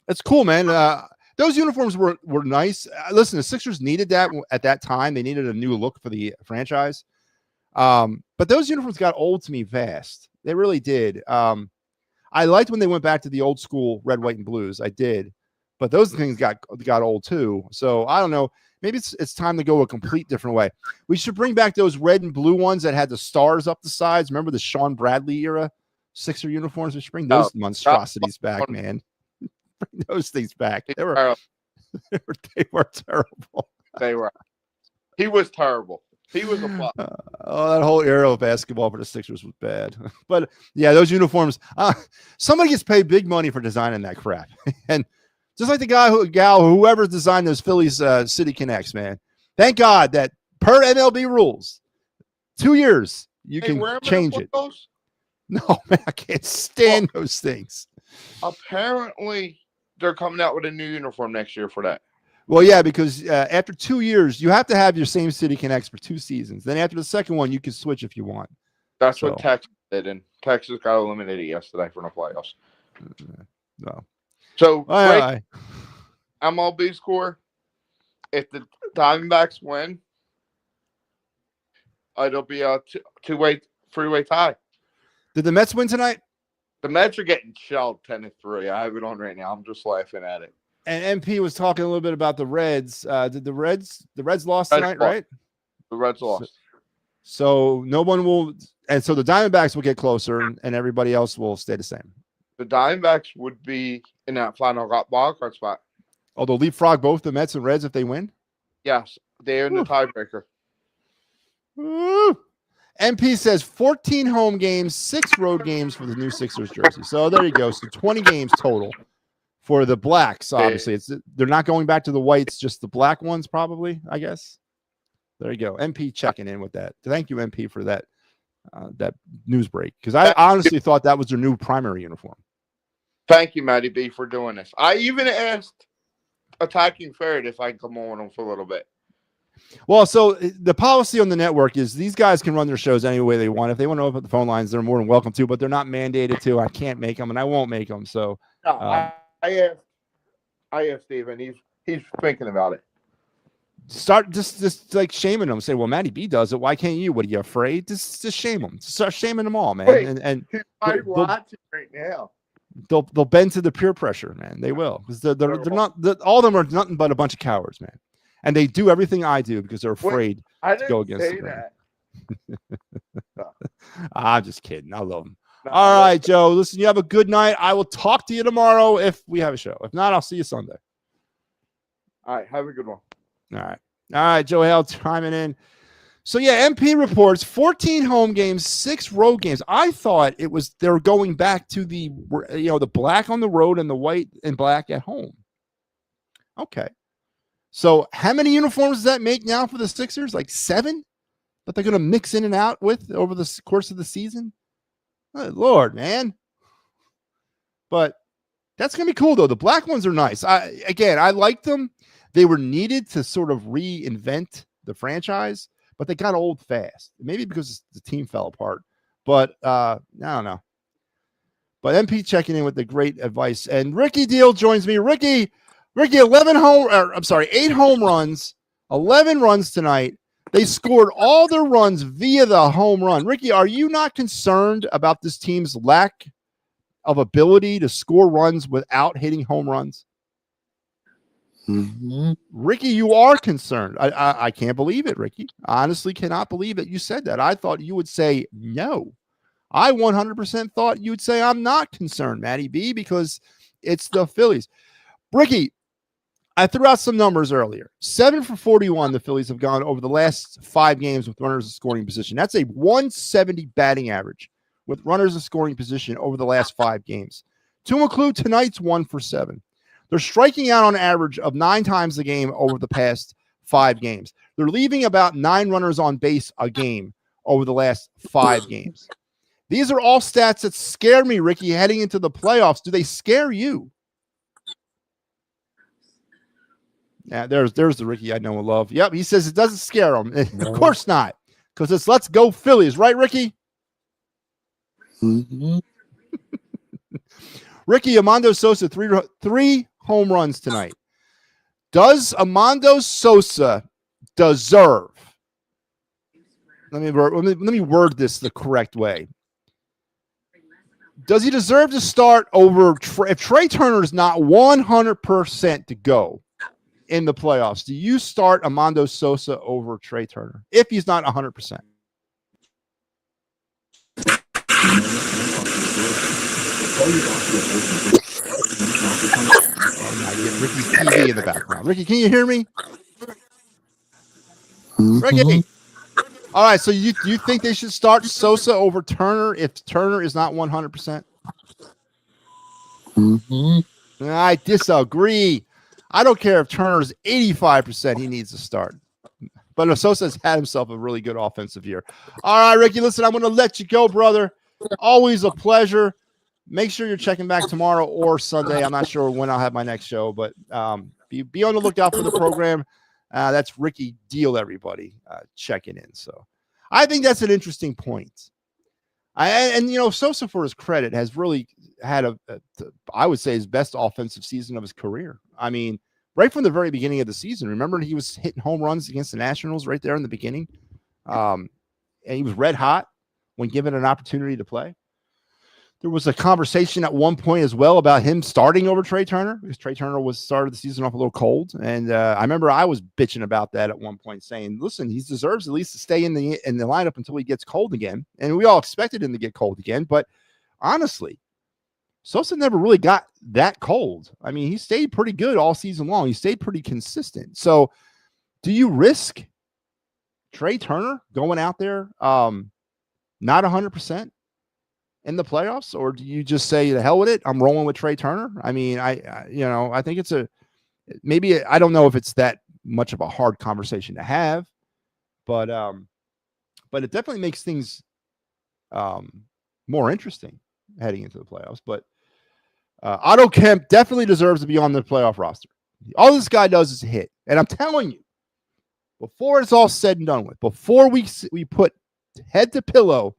it's cool, man. Those uniforms were nice. Listen, the Sixers needed that at that time. They needed a new look for the franchise. But those uniforms got old to me fast. They really did. I liked when they went back to the old school red, white, and blues. I did, but those things got old too. So I don't know. Maybe it's time to go a complete different way. We should bring back those red and blue ones that had the stars up the sides. Remember the Sean Bradley era Sixer uniforms? We should bring those monstrosities back, man. Bring those things back. They were terrible. They were. He was terrible. He was a flop. That whole era of basketball for the Sixers was bad. But yeah, those uniforms. Somebody gets paid big money for designing that crap, and just like the whoever designed those Phillies City Connects, man. Thank God that per MLB rules, 2 years you can change it. Those? No, man, I can't stand those things. Apparently, they're coming out with a new uniform next year for that. Well, yeah, because after 2 years, you have to have your same City Connects for 2 seasons. Then after the second one, you can switch if you want. That's what Texas did, and Texas got eliminated yesterday from the playoffs. No. So, MLB score, if the Diamondbacks win, it'll be a three-way tie. Did the Mets win tonight? The Mets are getting shelled 10-3. I have it on right now. I'm just laughing at it. And MP was talking a little bit about the Reds. Did the Reds lost tonight, right? The Reds lost. So no one will, and so the Diamondbacks will get closer, and everybody else will stay the same. The Diamondbacks would be in that final wild card spot. Oh, they'll leapfrog both the Mets and Reds if they win? Yes, they're in the tiebreaker. Woo. MP says 14 home games, 6 road games for the new Sixers jersey. So there you go. So 20 games total for the blacks. Obviously, they're not going back to the whites, just the black ones, probably. I guess. There you go. MP checking in with that. Thank you, MP, for that news break, because I honestly thought that was their new primary uniform. Thank you, MattyB, for doing this. I even asked Attacking Third if I can come on with them for a little bit. Well, so the policy on the network is these guys can run their shows any way they want. If they want to open up the phone lines, they're more than welcome to, but they're not mandated to. I can't make them, and I won't make them. So no, I asked Steve, and he's thinking about it. Start just like shaming them. Say, well, MattyB does it. Why can't you? What are you afraid? Just shame them. Start shaming them all, man. Wait, and I'm watching right now. They'll bend to the peer pressure, man. They will, because they're not. All of them are nothing but a bunch of cowards, man. And they do everything I do because they're afraid to go against that. No. I'm just kidding. I love them. No, all right, Joe. Listen, you have a good night. I will talk to you tomorrow if we have a show. If not, I'll see you Sunday. All right. Have a good one. All right, Joe Hale chiming in. So yeah, MP reports 14 home games, 6 road games. I thought it was they're going back to the black on the road and the white and black at home. Okay. So how many uniforms does that make now for the Sixers? Like 7 that they're going to mix in and out with over the course of the season? Oh, Lord, man. But that's going to be cool, though. The black ones are nice. I like them. They were needed to sort of reinvent the franchise, but they got old fast. Maybe because the team fell apart. But I don't know. But MP checking in with the great advice. And Ricky Deal joins me. Ricky, 8 home runs, 11 runs tonight. They scored all their runs via the home run. Ricky, are you not concerned about this team's lack of ability to score runs without hitting home runs? Mm-hmm. Ricky, you are concerned. I can't believe it, Ricky. I honestly cannot believe that you said that. I thought you would say no. I 100% thought you'd say I'm not concerned, Matty B, because it's the Phillies. Ricky, I threw out some numbers earlier. 7 for 41 the Phillies have gone over the last 5 games with runners in scoring position. That's a 170 batting average with runners in scoring position over the last 5 games. To include tonight's 1 for 7. They're striking out on average of 9 times a game over the past 5 games. They're leaving about 9 runners on base a game over the last 5 games. These are all stats that scare me, Ricky, heading into the playoffs. Do they scare you? Yeah, there's the Ricky I know and love. Yep, he says it doesn't scare him. No. Of course not, because it's let's go Phillies, right, Ricky? Mm-hmm. Ricky, Armando Sosa, three home runs tonight. Does Armando Sosa deserve? Let me word this the correct way. Does he deserve to start over if Trey Turner is not 100% to go in the playoffs? Do you start Armando Sosa over Trey Turner if he's not 100%? I get Ricky's TV in the background. Ricky, can you hear me? Mm-hmm. Ricky. All right, so you think they should start Sosa over Turner if Turner is not 100%? Mm-hmm. I disagree. I don't care if Turner's 85%, he needs to start. But if Sosa's had himself a really good offensive year. All right, Ricky, listen, I'm going to let you go, brother. Always a pleasure. Make sure you're checking back tomorrow or Sunday. I'm not sure when I'll have my next show, but be on the lookout for the program. That's Ricky Deal, everybody, checking in. So I think that's an interesting point. Sosa, for his credit, has really had I would say, his best offensive season of his career. I mean, right from the very beginning of the season. Remember, he was hitting home runs against the Nationals right there in the beginning. And he was red hot when given an opportunity to play. There was a conversation at one point as well about him starting over Trey Turner because Trey Turner started the season off a little cold. And I remember I was bitching about that at one point, saying, listen, he deserves at least to stay in the lineup until he gets cold again. And we all expected him to get cold again. But honestly, Sosa never really got that cold. I mean, he stayed pretty good all season long. He stayed pretty consistent. So do you risk Trey Turner going out there not 100%? In the playoffs, or do you just say the hell with it? I'm rolling with Trey Turner. I mean, I think it's maybe I don't know if it's that much of a hard conversation to have, but it definitely makes things more interesting heading into the playoffs. But Otto Kemp definitely deserves to be on the playoff roster. All this guy does is hit, and I'm telling you, before it's all said and done with, before we put head to pillow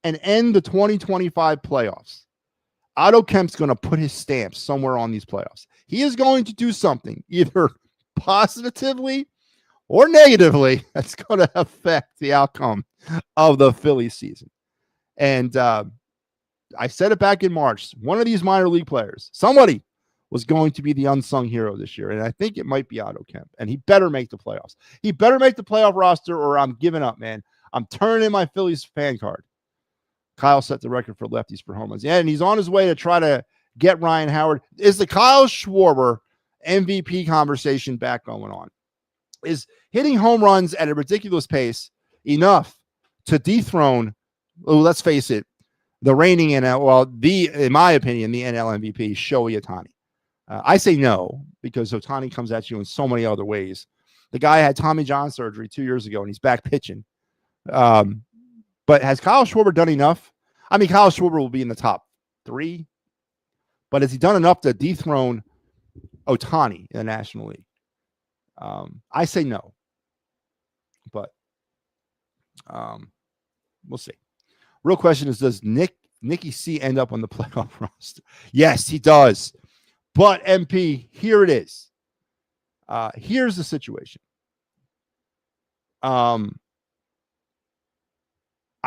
and end the 2025 playoffs, Otto Kemp's going to put his stamp somewhere on these playoffs. He is going to do something either positively or negatively that's going to affect the outcome of the Phillies season. And I said it back in March, one of these minor league players, somebody was going to be the unsung hero this year. And I think it might be Otto Kemp. And he better make the playoffs. He better make the playoff roster or I'm giving up, man. I'm turning in my Phillies fan card. Kyle set the record for lefties for home runs. Yeah, and he's on his way to try to get Ryan Howard. Is the Kyle Schwarber MVP conversation back going on? Is hitting home runs at a ridiculous pace enough to dethrone, let's face it, the reigning in my opinion, the NL MVP, Shohei Ohtani? I say no, because Ohtani comes at you in so many other ways. The guy had Tommy John surgery 2 years ago, and he's back pitching. But has Kyle Schwarber done enough? I mean, Kyle Schwarber will be in the top 3, but has he done enough to dethrone Ohtani in the National League? I say no, but we'll see. Real question is, does Nicky C end up on the playoff roster? Yes, he does. But MP, here it is. Here's the situation.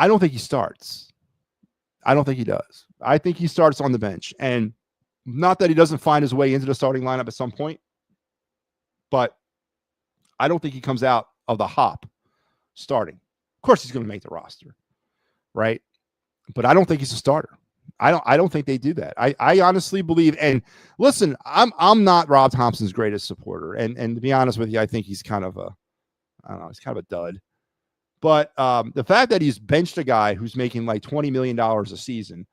I don't think he starts. I don't think he does. I think he starts on the bench. And not that he doesn't find his way into the starting lineup at some point, but I don't think he comes out of the hop starting. Of course, he's going to make the roster, right? but I don't think he's a starter. I don't think they do that. I honestly believe, and listen, I'm not Rob Thompson's greatest supporter. And to be honest with you, I think he's kind of he's kind of a dud. But the fact that he's benched a guy who's making like $20 million a season,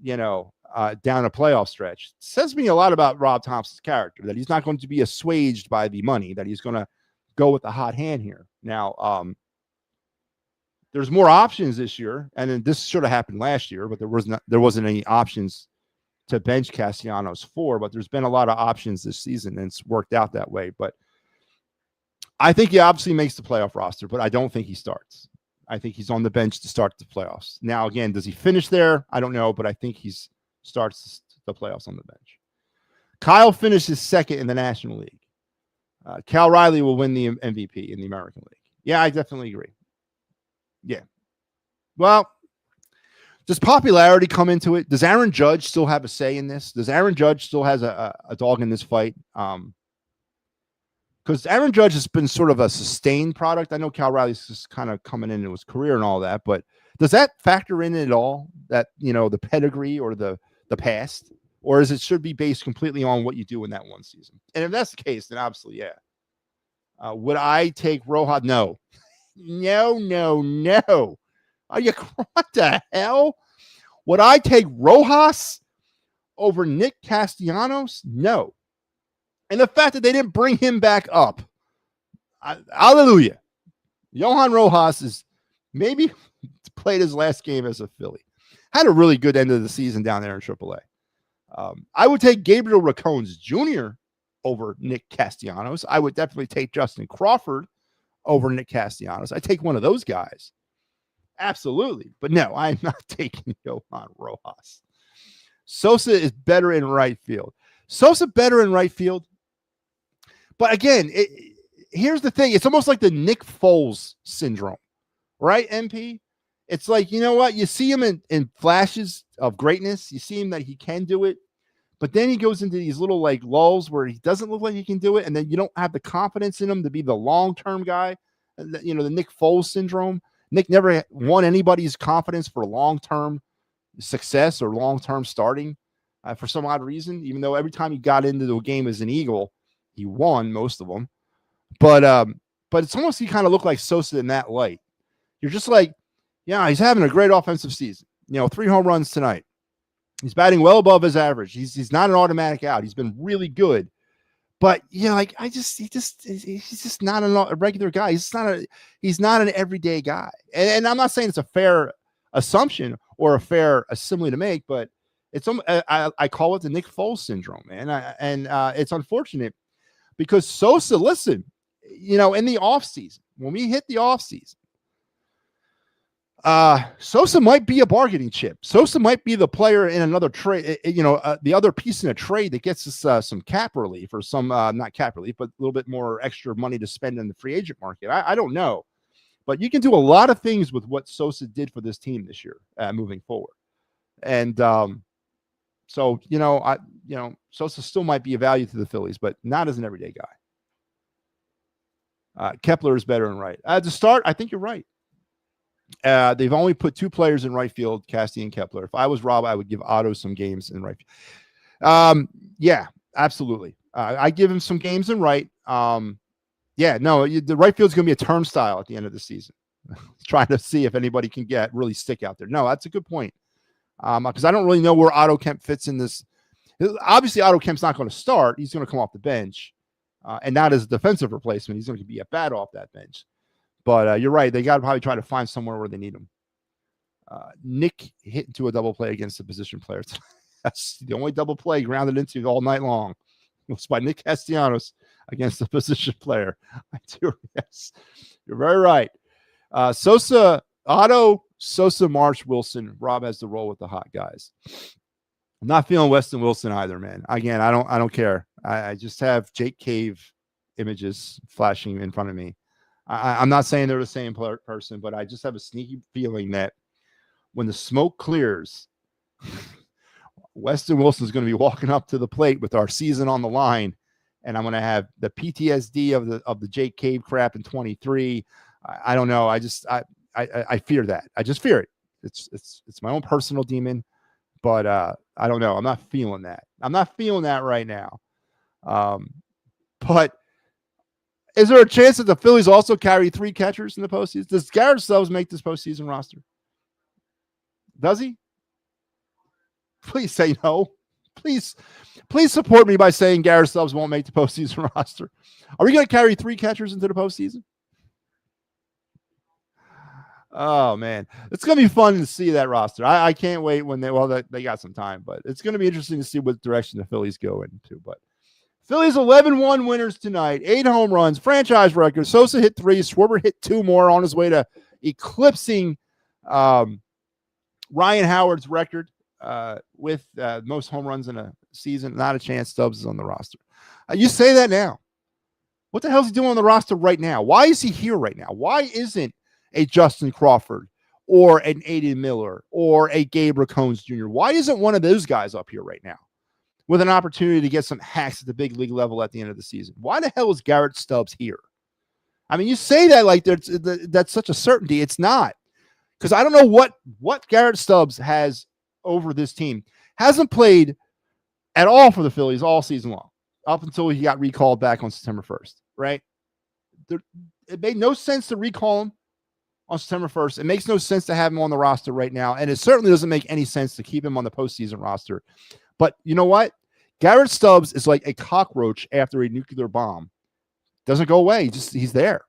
down a playoff stretch, says me a lot about Rob Thompson's character, that he's not going to be assuaged by the money, that he's going to go with the hot hand here. Now, there's more options this year, and then this should have happened last year, but there wasn't any options to bench Castellanos for, but there's been a lot of options this season, and it's worked out that way. But I think he obviously makes the playoff roster, but I don't think he starts. I think he's on the bench to start the playoffs. Now, again, does he finish there? I don't know, but I think he starts the playoffs on the bench. Kyle finishes second in the National League. Cal Riley will win the MVP in the American League. Yeah, I definitely agree. Yeah. Well, does popularity come into it? Does Aaron Judge still have a say in this? Does Aaron Judge still has a dog in this fight? Because Aaron Judge has been sort of a sustained product. I know Cal Riley's just kind of coming into his career and all that, but does that factor in at all? That, the pedigree or the past? Or is it should be based completely on what you do in that one season? And if that's the case, then obviously, yeah. Would I take Rojas? No. No. Are you, what the hell? Would I take Rojas over Nick Castellanos? No. And the fact that they didn't bring him back up, hallelujah. Johan Rojas is maybe played his last game as a Philly. Had a really good end of the season down there in AAA. I would take Gabriel Racones Jr. over Nick Castellanos. I would definitely take Justin Crawford over Nick Castellanos. I take one of those guys. Absolutely. But no, I'm not taking Johan Rojas. Sosa is better in right field. Sosa better in right field. But again, here's the thing. It's almost like the Nick Foles syndrome, right, MP? It's like, you know what? You see him in flashes of greatness. You see him that he can do it. But then he goes into these little like lulls where he doesn't look like he can do it. And then you don't have the confidence in him to be the long-term guy. The Nick Foles syndrome. Nick never won anybody's confidence for long-term success or long-term starting for some odd reason, even though every time he got into the game as an Eagle, he won most of them. But it's almost, he kind of looked like Sosa in that light. You're just like, yeah, he's having a great offensive season. 3 home runs tonight. He's batting well above his average. He's not an automatic out. He's been really good. But he's just not a regular guy. He's not an everyday guy. And I'm not saying it's a fair assumption or a fair simile to make, but it's I call it the Nick Foles syndrome, man. And it's unfortunate because Sosa, listen, in the offseason, when we hit the offseason, Sosa might be a bargaining chip. Sosa might be the player in another trade, the other piece in a trade that gets us some cap relief or some, not cap relief, but a little bit more extra money to spend in the free agent market. I don't know, but you can do a lot of things with what Sosa did for this team this year, moving forward. And, so, Sosa still might be a value to the Phillies, but not as an everyday guy. Kepler is better in right. To start, I think you're right. They've only put 2 players in right field, Casty and Kepler. If I was Rob, I would give Otto some games in right field. Yeah, absolutely. I give him some games in right. The right field's going to be a turnstile at the end of the season. Trying to see if anybody can really stick out there. No, that's a good point. Because I don't really know where Otto Kemp fits in this. Obviously, Otto Kemp's not going to start. He's going to come off the bench. And not as a defensive replacement. He's going to be a bat off that bench. But you're right. They got to probably try to find somewhere where they need him. Nick hit into a double play against the position player. That's the only double play grounded into all night long. It was by Nick Castellanos against the position player. I do. Yes, you're very right. Sosa, Otto, Sosa, Marsh, Wilson. Rob has the role with the hot guys. I'm not feeling Weston Wilson either, man. Again, I don't care. I just have Jake Cave images flashing in front of me. I'm not saying they're the same person, but I just have a sneaky feeling that when the smoke clears, Weston Wilson is going to be walking up to the plate with our season on the line, and I'm going to have the PTSD of the Jake Cave crap in 23. I don't know. I fear that. I just fear it. It's my own personal demon, but I don't know. I'm not feeling that. I'm not feeling that right now. But is there a chance that the Phillies also carry 3 catchers in the postseason? Does Garrett Stubbs make this postseason roster? Does he? Please say no. Please support me by saying Garrett Stubbs won't make the postseason roster. Are we going to carry 3 catchers into the postseason? Oh, man. It's going to be fun to see that roster. I can't wait when they got some time, but it's going to be interesting to see what direction the Phillies go into. But Phillies 11-1 winners tonight, 8 home runs, franchise record. Sosa hit 3, Schwarber hit 2 more on his way to eclipsing Ryan Howard's record with most home runs in a season. Not a chance Stubbs is on the roster. You say that now. What the hell is he doing on the roster right now? Why is he here right now? Why isn't a Justin Crawford or an Aiden Miller or a Gabe Racones Jr.? Why isn't one of those guys up here right now with an opportunity to get some hacks at the big league level at the end of the season? Why the hell is Garrett Stubbs here? I mean, you say that like that's such a certainty. It's not, because I don't know what Garrett Stubbs has over this team. Hasn't played at all for the Phillies all season long, up until he got recalled back on September 1st, right? It made no sense to recall him on September 1st. It makes no sense to have him on the roster right now, and it certainly doesn't make any sense to keep him on the postseason roster. But you know what? Garrett Stubbs is like a cockroach after a nuclear bomb. Doesn't go away. He's there.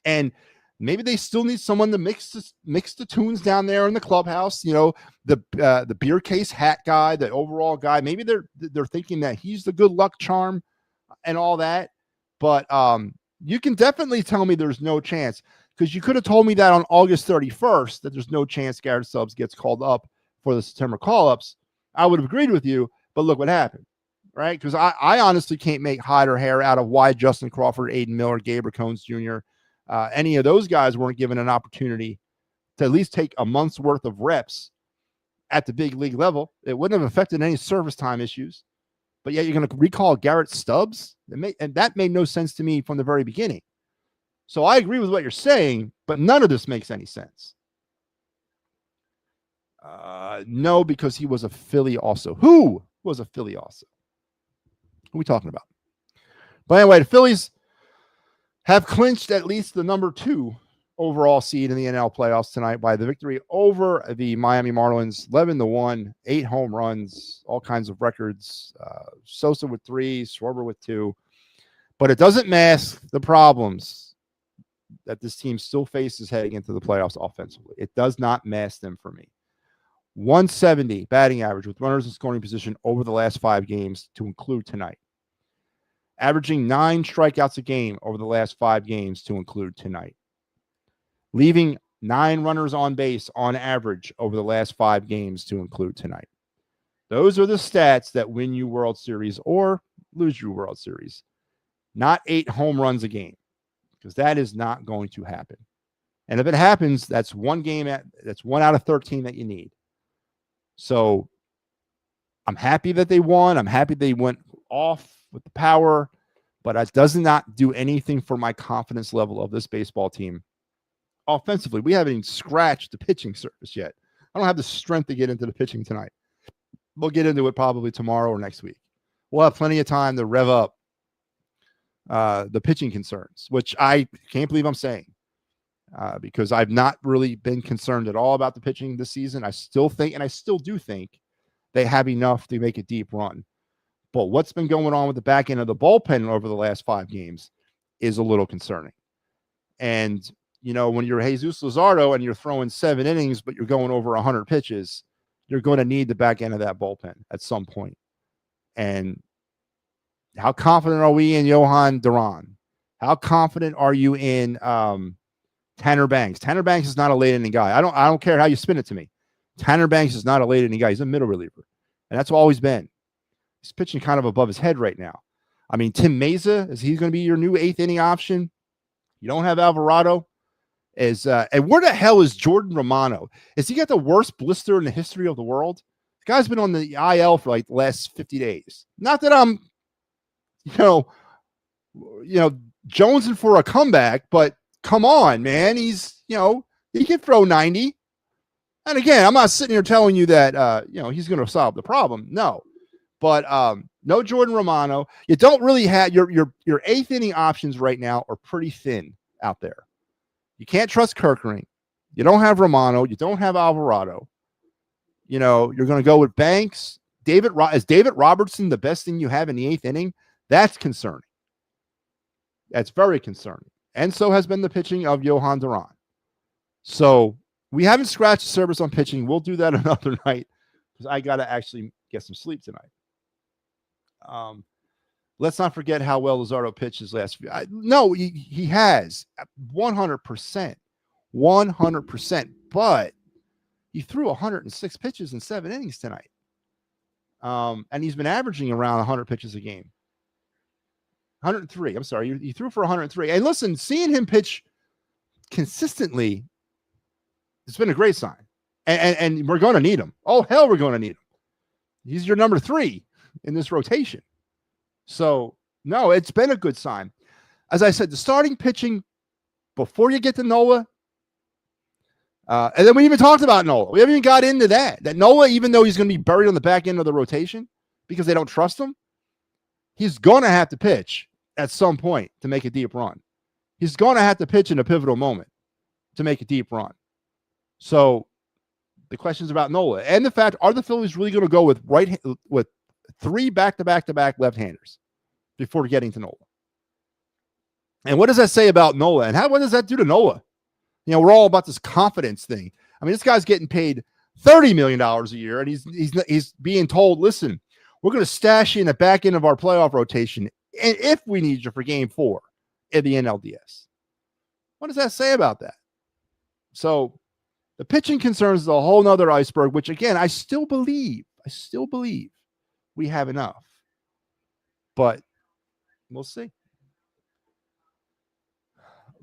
And maybe they still need someone to mix the tunes down there in the clubhouse. You know, the beer case hat guy, the overall guy. Maybe they're thinking that he's the good luck charm and all that. But you can definitely tell me there's no chance, because you could have told me that on August 31st that there's no chance Garrett Stubbs gets called up for the September call-ups. I would have agreed with you, but look what happened, right? Because I honestly can't make hide or hair out of why Justin Crawford, Aiden Miller, Gabe Racones Jr., any of those guys weren't given an opportunity to at least take a month's worth of reps at the big league level. It wouldn't have affected any service time issues. But yet you're going to recall Garrett Stubbs? And that made no sense to me from the very beginning. So I agree with what you're saying, but none of this makes any sense. No, because he was a Philly also. Who was a Philly also? Who are we talking about? But anyway, the Phillies have clinched at least the number 2 overall seed in the NL playoffs tonight by the victory over the Miami Marlins, 11-1, 8 home runs, all kinds of records. Sosa with 3, Schwarber with 2. But it doesn't mask the problems that this team still faces heading into the playoffs offensively. It does not mask them for me. 170 batting average with runners in scoring position over the last 5 games to include tonight. Averaging 9 strikeouts a game over the last 5 games to include tonight. Leaving 9 runners on base on average over the last 5 games to include tonight. Those are the stats that win you World Series or lose you World Series. Not 8 home runs a game, because that is not going to happen. And if it happens, that's 1 out of 13 that you need. So I'm happy that they won. I'm happy they went off with the power, but it does not do anything for my confidence level of this baseball team. Offensively, we haven't even scratched the pitching surface yet. I don't have the strength to get into the pitching tonight. We'll get into it probably tomorrow or next week. We'll have plenty of time to rev up the pitching concerns, which I can't believe I'm saying, because I've not really been concerned at all about the pitching this season. I still think, and I still do think, they have enough to make a deep run. But what's been going on with the back end of the bullpen over the last 5 games is a little concerning. And, you know, when you're Jesus Luzardo and you're throwing 7 innings, but you're going over 100 pitches, you're going to need the back end of that bullpen at some point. And how confident are we in Johan Duran? How confident are you in Tanner Banks? Tanner Banks is not a late inning guy. I don't care how you spin it to me. Tanner Banks is not a late inning guy. He's a middle reliever. And that's always been. He's pitching kind of above his head right now. I mean, Tim Meza, is he going to be your new 8th inning option? You don't have Alvarado. And where the hell is Jordan Romano? Has he got the worst blister in the history of the world? The guy's been on the IL for like the last 50 days. Not that I'm, jonesing for a comeback, but come on, man. He can throw 90. And again, I'm not sitting here telling you that he's going to solve the problem. No, but no Jordan Romano. You don't really have your eighth inning options right now are pretty thin out there. You can't trust Kirkering. You don't have Romano. You don't have Alvarado. You're going to go with Banks. Is David Robertson the best thing you have in the eighth inning? That's concerning. That's very concerning. And so has been the pitching of Johan Duran. So we haven't scratched the surface on pitching. We'll do that another night because I got to actually get some sleep tonight. Let's not forget how well Luzardo pitched his last few. No, he has 100%. 100%. But he threw 106 pitches in 7 innings tonight. And he's been averaging around 100 pitches a game. 103. I'm sorry. He threw for 103. And listen, seeing him pitch consistently, it's been a great sign. And we're going to need him. Oh, hell, we're going to need him. He's your number 3 in this rotation. So, no, it's been a good sign. As I said, the starting pitching before you get to Nola, and then we even talked about Nola. We haven't even got into that. That Nola, even though he's going to be buried on the back end of the rotation because they don't trust him, he's going to have to pitch at some point to make a deep run. He's going to have to pitch in a pivotal moment to make a deep run. So the question's about Nola. And the fact, are the Phillies really going to go with 3 back-to-back-to-back left-handers before getting to Nola? And what does that say about Nola? And what does that do to Nola? We're all about this confidence thing. I mean, this guy's getting paid $30 million a year, and he's being told, listen, we're going to stash you in the back end of our playoff rotation, and if we need you for game 4 in the NLDS. What does that say about that? So the pitching concerns is a whole nother iceberg, which, again, I still believe we have enough. But we'll see.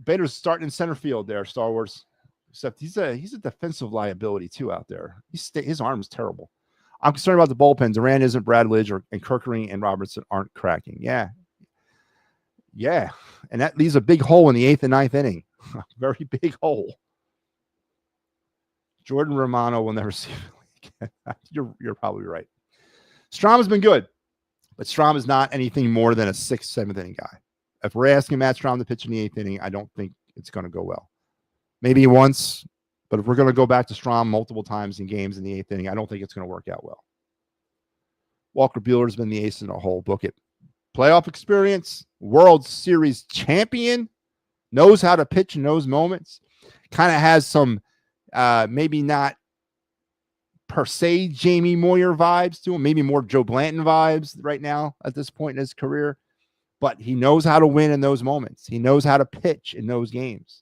Bader's starting in center field there, Star Wars. Except he's a defensive liability, too, out there. His arm's terrible. I'm concerned about the bullpen. Duran isn't, Brad Lidge and Kirkering and Robertson aren't cracking. Yeah. And that leaves a big hole in the 8th and 9th inning. A very big hole. Jordan Romano will never see it again. You're probably right. Strom has been good, but Strom is not anything more than a 6th, 7th inning guy. If we're asking Matt Strom to pitch in the 8th inning, I don't think it's going to go well. Maybe once, but if we're going to go back to Strom multiple times in games in the 8th inning, I don't think it's going to work out well. Walker Buehler's been the ace in the hole. Book it. Playoff experience, World Series champion, knows how to pitch in those moments, kind of has some maybe not per se Jamie Moyer vibes to him, maybe more Joe Blanton vibes right now at this point in his career. But he knows how to win in those moments. He knows how to pitch in those games.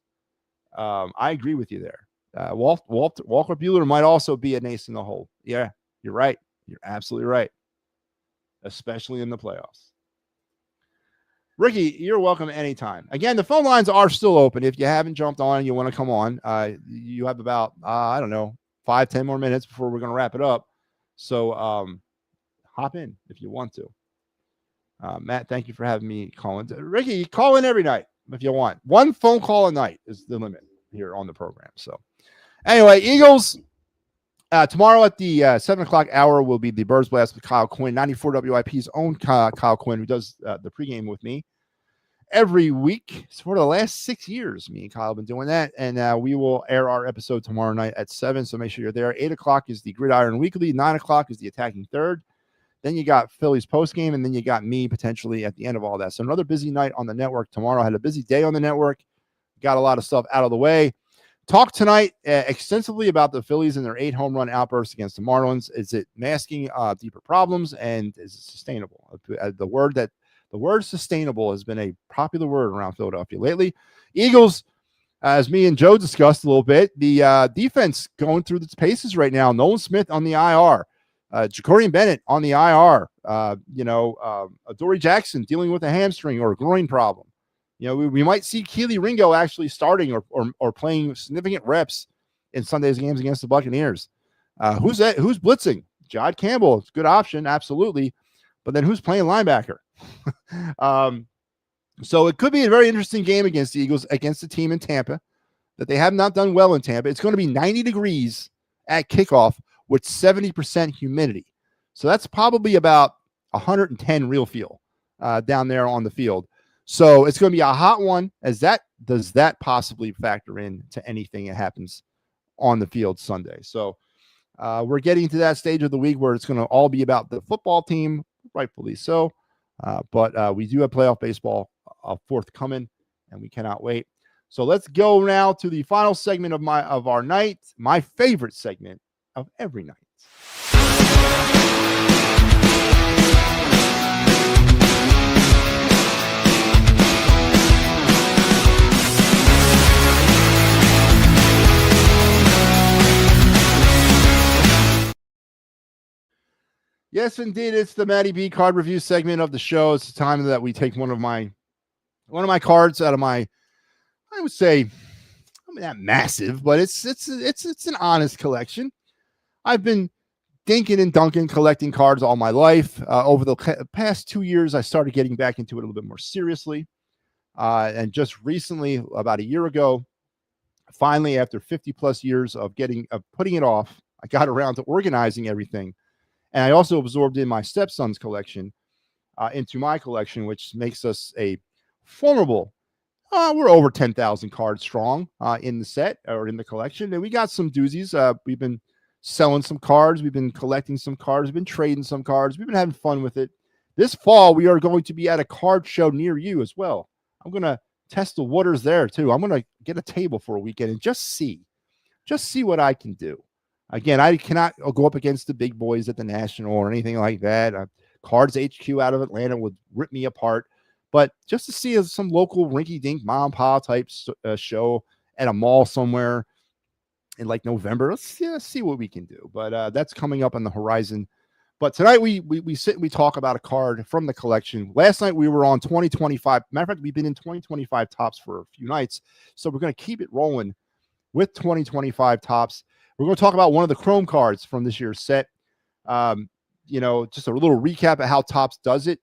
I agree with you there. Walker Buehler might also be an ace in the hole. Yeah, you're right. You're absolutely right. Especially in the playoffs. Ricky, you're welcome anytime. Again, the phone lines are still open. If you haven't jumped on and you want to come on, you have about, 5-10 more minutes before we're going to wrap it up. So hop in if you want to. Matt, thank you for having me call in. Ricky, you call in every night if you want. 1 phone call a night is the limit here on the program. So anyway, Eagles, tomorrow at the 7 o'clock hour will be the Birds Blast with Kyle Quinn, 94 WIP's own Kyle Quinn, who does the pregame with me every week. So for the last 6 years, me and Kyle have been doing that. And we will air our episode tomorrow night at 7. So make sure you're there. 8 o'clock is the Gridiron Weekly. 9 o'clock is the Attacking Third. Then you got Phillies postgame, and then you got me potentially at the end of all that. So another busy night on the network tomorrow. I had a busy day on the network. Got a lot of stuff out of the way. Talk tonight extensively about the Phillies and their 8 home run outbursts against the Marlins. Is it masking deeper problems, and is it sustainable? The word sustainable has been a popular word around Philadelphia lately. Eagles, as me and Joe discussed a little bit, the defense going through its paces right now. Nolan Smith on the IR. Jacorian Bennett on the IR, Dory Jackson dealing with a hamstring or a groin problem. We might see Keely Ringo actually starting or playing significant reps in Sunday's games against the Buccaneers. Who's blitzing? Jod Campbell, it's a good option, absolutely. But then who's playing linebacker? So it could be a very interesting game against the Eagles, against the team in Tampa that they have not done well in Tampa. It's going to be 90 degrees at kickoff with 70% humidity. So that's probably about 110 real feel down there on the field. So it's going to be a hot one. Does that possibly factor in to anything that happens on the field Sunday? So we're getting to that stage of the week where it's going to all be about the football team, rightfully so. But we do have playoff baseball forthcoming, and we cannot wait. So let's go now to the final segment of our night, my favorite segment of every night. Yes, indeed, it's the MattyB card review segment of the show. It's the time that we take one of my cards out of my, I would say, not massive, but it's an honest collection. I've been dinking and dunking collecting cards all my life. Over the past 2 years, I started getting back into it a little bit more seriously. And just recently, about a year ago, finally, after 50 plus years of putting it off, I got around to organizing everything. And I also absorbed in my stepson's collection into my collection, which makes us a formidable. We're over 10,000 cards strong in the set or in the collection. And we got some doozies. We've been selling some cards. We've been collecting some cards. We've been trading some cards. We've been having fun with it. This fall, we are going to be at a card show near you as well. I'm going to test the waters there too. I'm going to get a table for a weekend and just see what I can do. Again, I cannot go up against the big boys at the National or anything like that. Cards HQ out of Atlanta would rip me apart. But just to see some local rinky-dink mom and pop type show at a mall somewhere in like November, let's see what we can do. But that's coming up on the horizon. But tonight we sit and we talk about a card from the collection. Last night we were on 2025. Matter of fact, we've been in 2025 tops for a few nights. So we're going to keep it rolling with 2025 tops. We're going to talk about one of the Chrome cards from this year's set. Just a little recap of how Topps does it.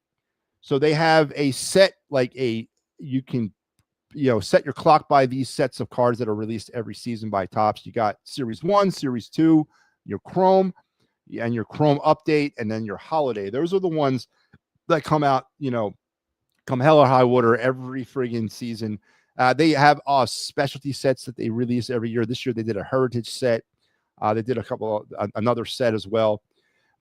So they have a set, you can, set your clock by these sets of cards that are released every season by Topps. You got Series 1, Series 2, your Chrome, and your Chrome Update, and then your Holiday. Those are the ones that come out, come hell or high water every friggin' season. They have specialty sets that they release every year. This year they did a Heritage set. They did another set as well.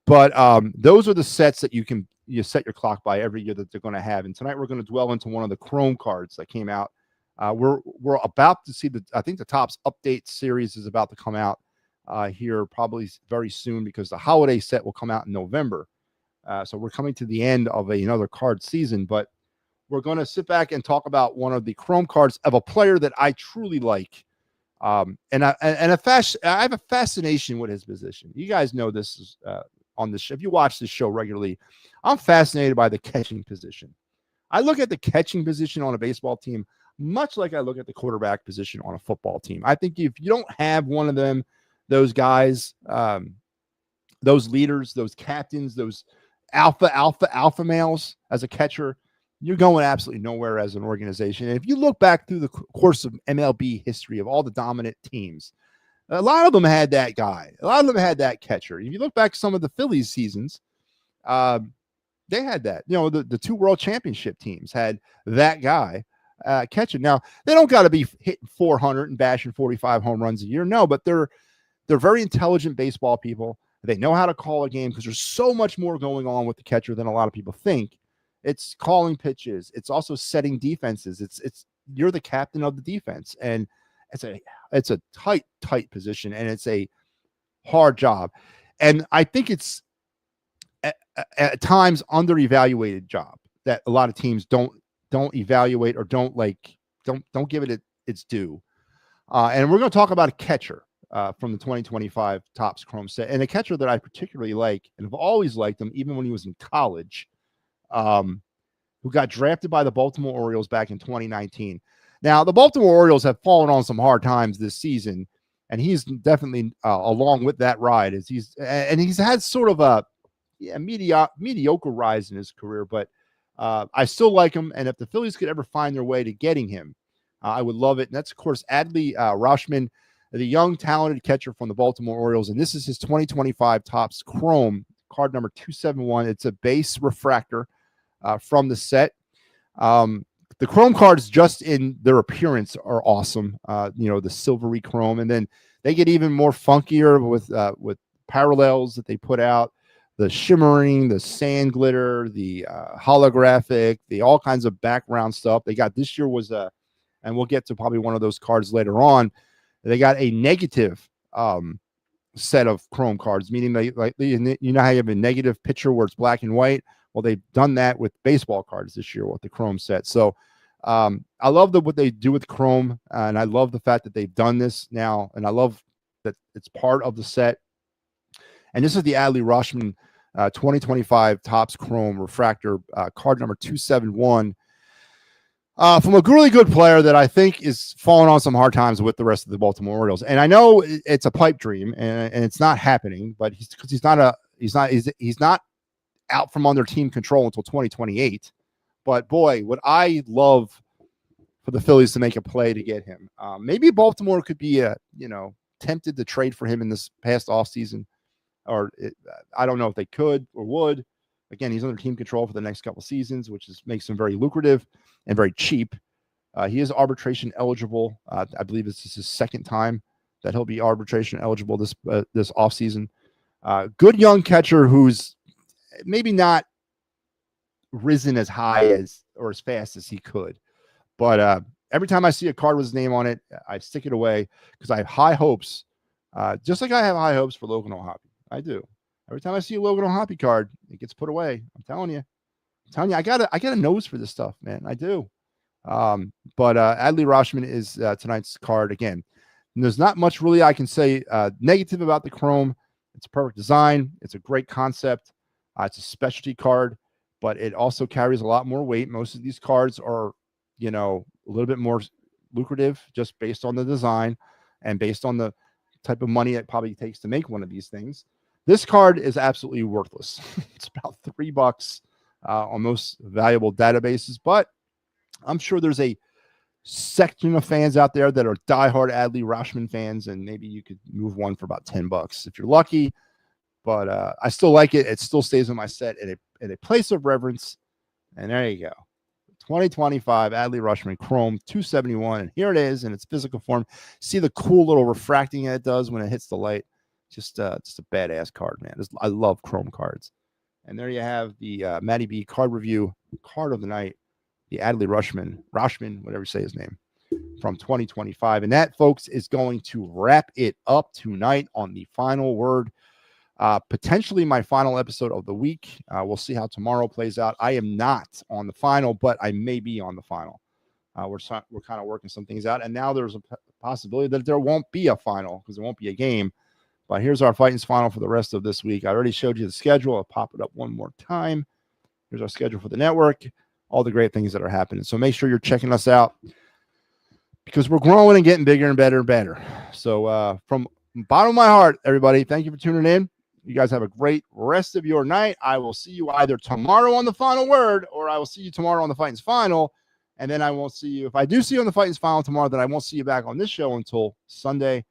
But those are the sets that you set your clock by every year that they're going to have. And tonight we're going to dwell into one of the Chrome cards that came out. We're about to see I think the Topps Update series is about to come out here probably very soon, because the Holiday set will come out in November. So we're coming to the end of another card season, but we're going to sit back and talk about one of the Chrome cards of a player that I truly like. I have a fascination with his position. You guys know this is on this show. If you watch this show regularly, I'm fascinated by the catching position. I look at the catching position on a baseball team much like I look at the quarterback position on a football team. I think if you don't have one of them, those guys, those leaders, those captains, those alpha males as a catcher, you're going absolutely nowhere as an organization. And if you look back through the course of MLB history of all the dominant teams, a lot of them had that guy. A lot of them had that catcher. If you look back some of the Phillies seasons, they had that. The two world championship teams had that guy catching. Now, they don't got to be hitting 400 and bashing 45 home runs a year. No, but they're very intelligent baseball people. They know how to call a game, because there's so much more going on with the catcher than a lot of people think. It's calling pitches. It's also setting defenses. It's you're the captain of the defense, and it's a tight position, and it's a hard job. And I think it's at times under-evaluated job that a lot of teams don't evaluate or don't give it its due. And we're going to talk about a catcher from the 2025 Topps Chrome set, and a catcher that I particularly like and have always liked him, even when he was in college. Who got drafted by the Baltimore Orioles back in 2019. Now, the Baltimore Orioles have fallen on some hard times this season, and he's definitely along with that ride. He's had sort of a mediocre rise in his career, but I still like him. And if the Phillies could ever find their way to getting him, I would love it. And that's, of course, Adley Rauschman. the young, talented catcher from the Baltimore Orioles, and this is his 2025 Topps Chrome, card number 271. It's a base refractor from the set. The Chrome cards, just in their appearance, are awesome. The silvery Chrome, and then they get even more funkier with parallels that they put out, the shimmering, the sand glitter, the holographic, the all kinds of background stuff. They got this year was and we'll get to probably one of those cards later on. They got a negative set of Chrome cards, meaning how you have a negative picture where it's black and white. Well, they've done that with baseball cards this year with the Chrome set. So I love what they do with Chrome, and I love the fact that they've done this now, and I love that it's part of the set. And this is the Adley Rutschman 2025 Topps Chrome refractor, card number 271, from a really good player that I think is falling on some hard times with the rest of the Baltimore Orioles. And I know it's a pipe dream, and it's not happening, but he's not out from under team control until 2028. But boy, would I love for the Phillies to make a play to get him. Maybe Baltimore could be tempted to trade for him in this past offseason. I don't know if they could or would. Again, he's under team control for the next couple seasons, which makes him very lucrative and very cheap. He is arbitration eligible. I believe this is his second time that he'll be arbitration eligible this offseason. Good young catcher who's maybe not risen as high as or as fast as he could. But every time I see a card with his name on it, I stick it away because I have high hopes, just like I have high hopes for Logan O'Hoppe. I do. Every time I see a Logan O'Hoppe card, it gets put away. I'm telling you, I got a nose for this stuff, man. I do. But Adley Rutschman is tonight's card again. And there's not much really I can say negative about the Chrome. It's a perfect design. It's a great concept. It's a specialty card, but it also carries a lot more weight. Most of these cards are, a little bit more lucrative just based on the design and based on the type of money it probably takes to make one of these things. This card is absolutely worthless. It's about $3 on most valuable databases, but I'm sure there's a section of fans out there that are diehard Adley Rutschman fans, and maybe you could move one for about $10 if you're lucky. But I still like it. It still stays in my set in a place of reverence. And there you go. 2025 Adley Rutschman Chrome 271. And here it is in its physical form. See the cool little refracting it does when it hits the light. Just a badass card, man. I love Chrome cards. And there you have the MattyB card review, card of the night, the Adley Rutschman, whatever you say his name, from 2025. And that, folks, is going to wrap it up tonight on the final word. Potentially my final episode of the week. We'll see how tomorrow plays out. I am not on the final, but I may be on the final. We're kind of working some things out. And now there's a possibility that there won't be a final because there won't be a game. But here's our Fightins final for the rest of this week. I already showed you the schedule. I'll pop it up one more time. Here's our schedule for the network. All the great things that are happening. So make sure you're checking us out because we're growing and getting bigger and better and better. So from the bottom of my heart, everybody, thank you for tuning in. You guys have a great rest of your night. I will see you either tomorrow on the final word or I will see you tomorrow on the Fightins final. And then I won't see you. If I do see you on the Fightins final tomorrow, then I won't see you back on this show until Sunday.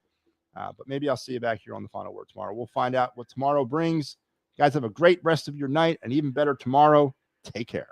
But maybe I'll see you back here on the final word tomorrow. We'll find out what tomorrow brings. You guys have a great rest of your night and even better tomorrow. Take care.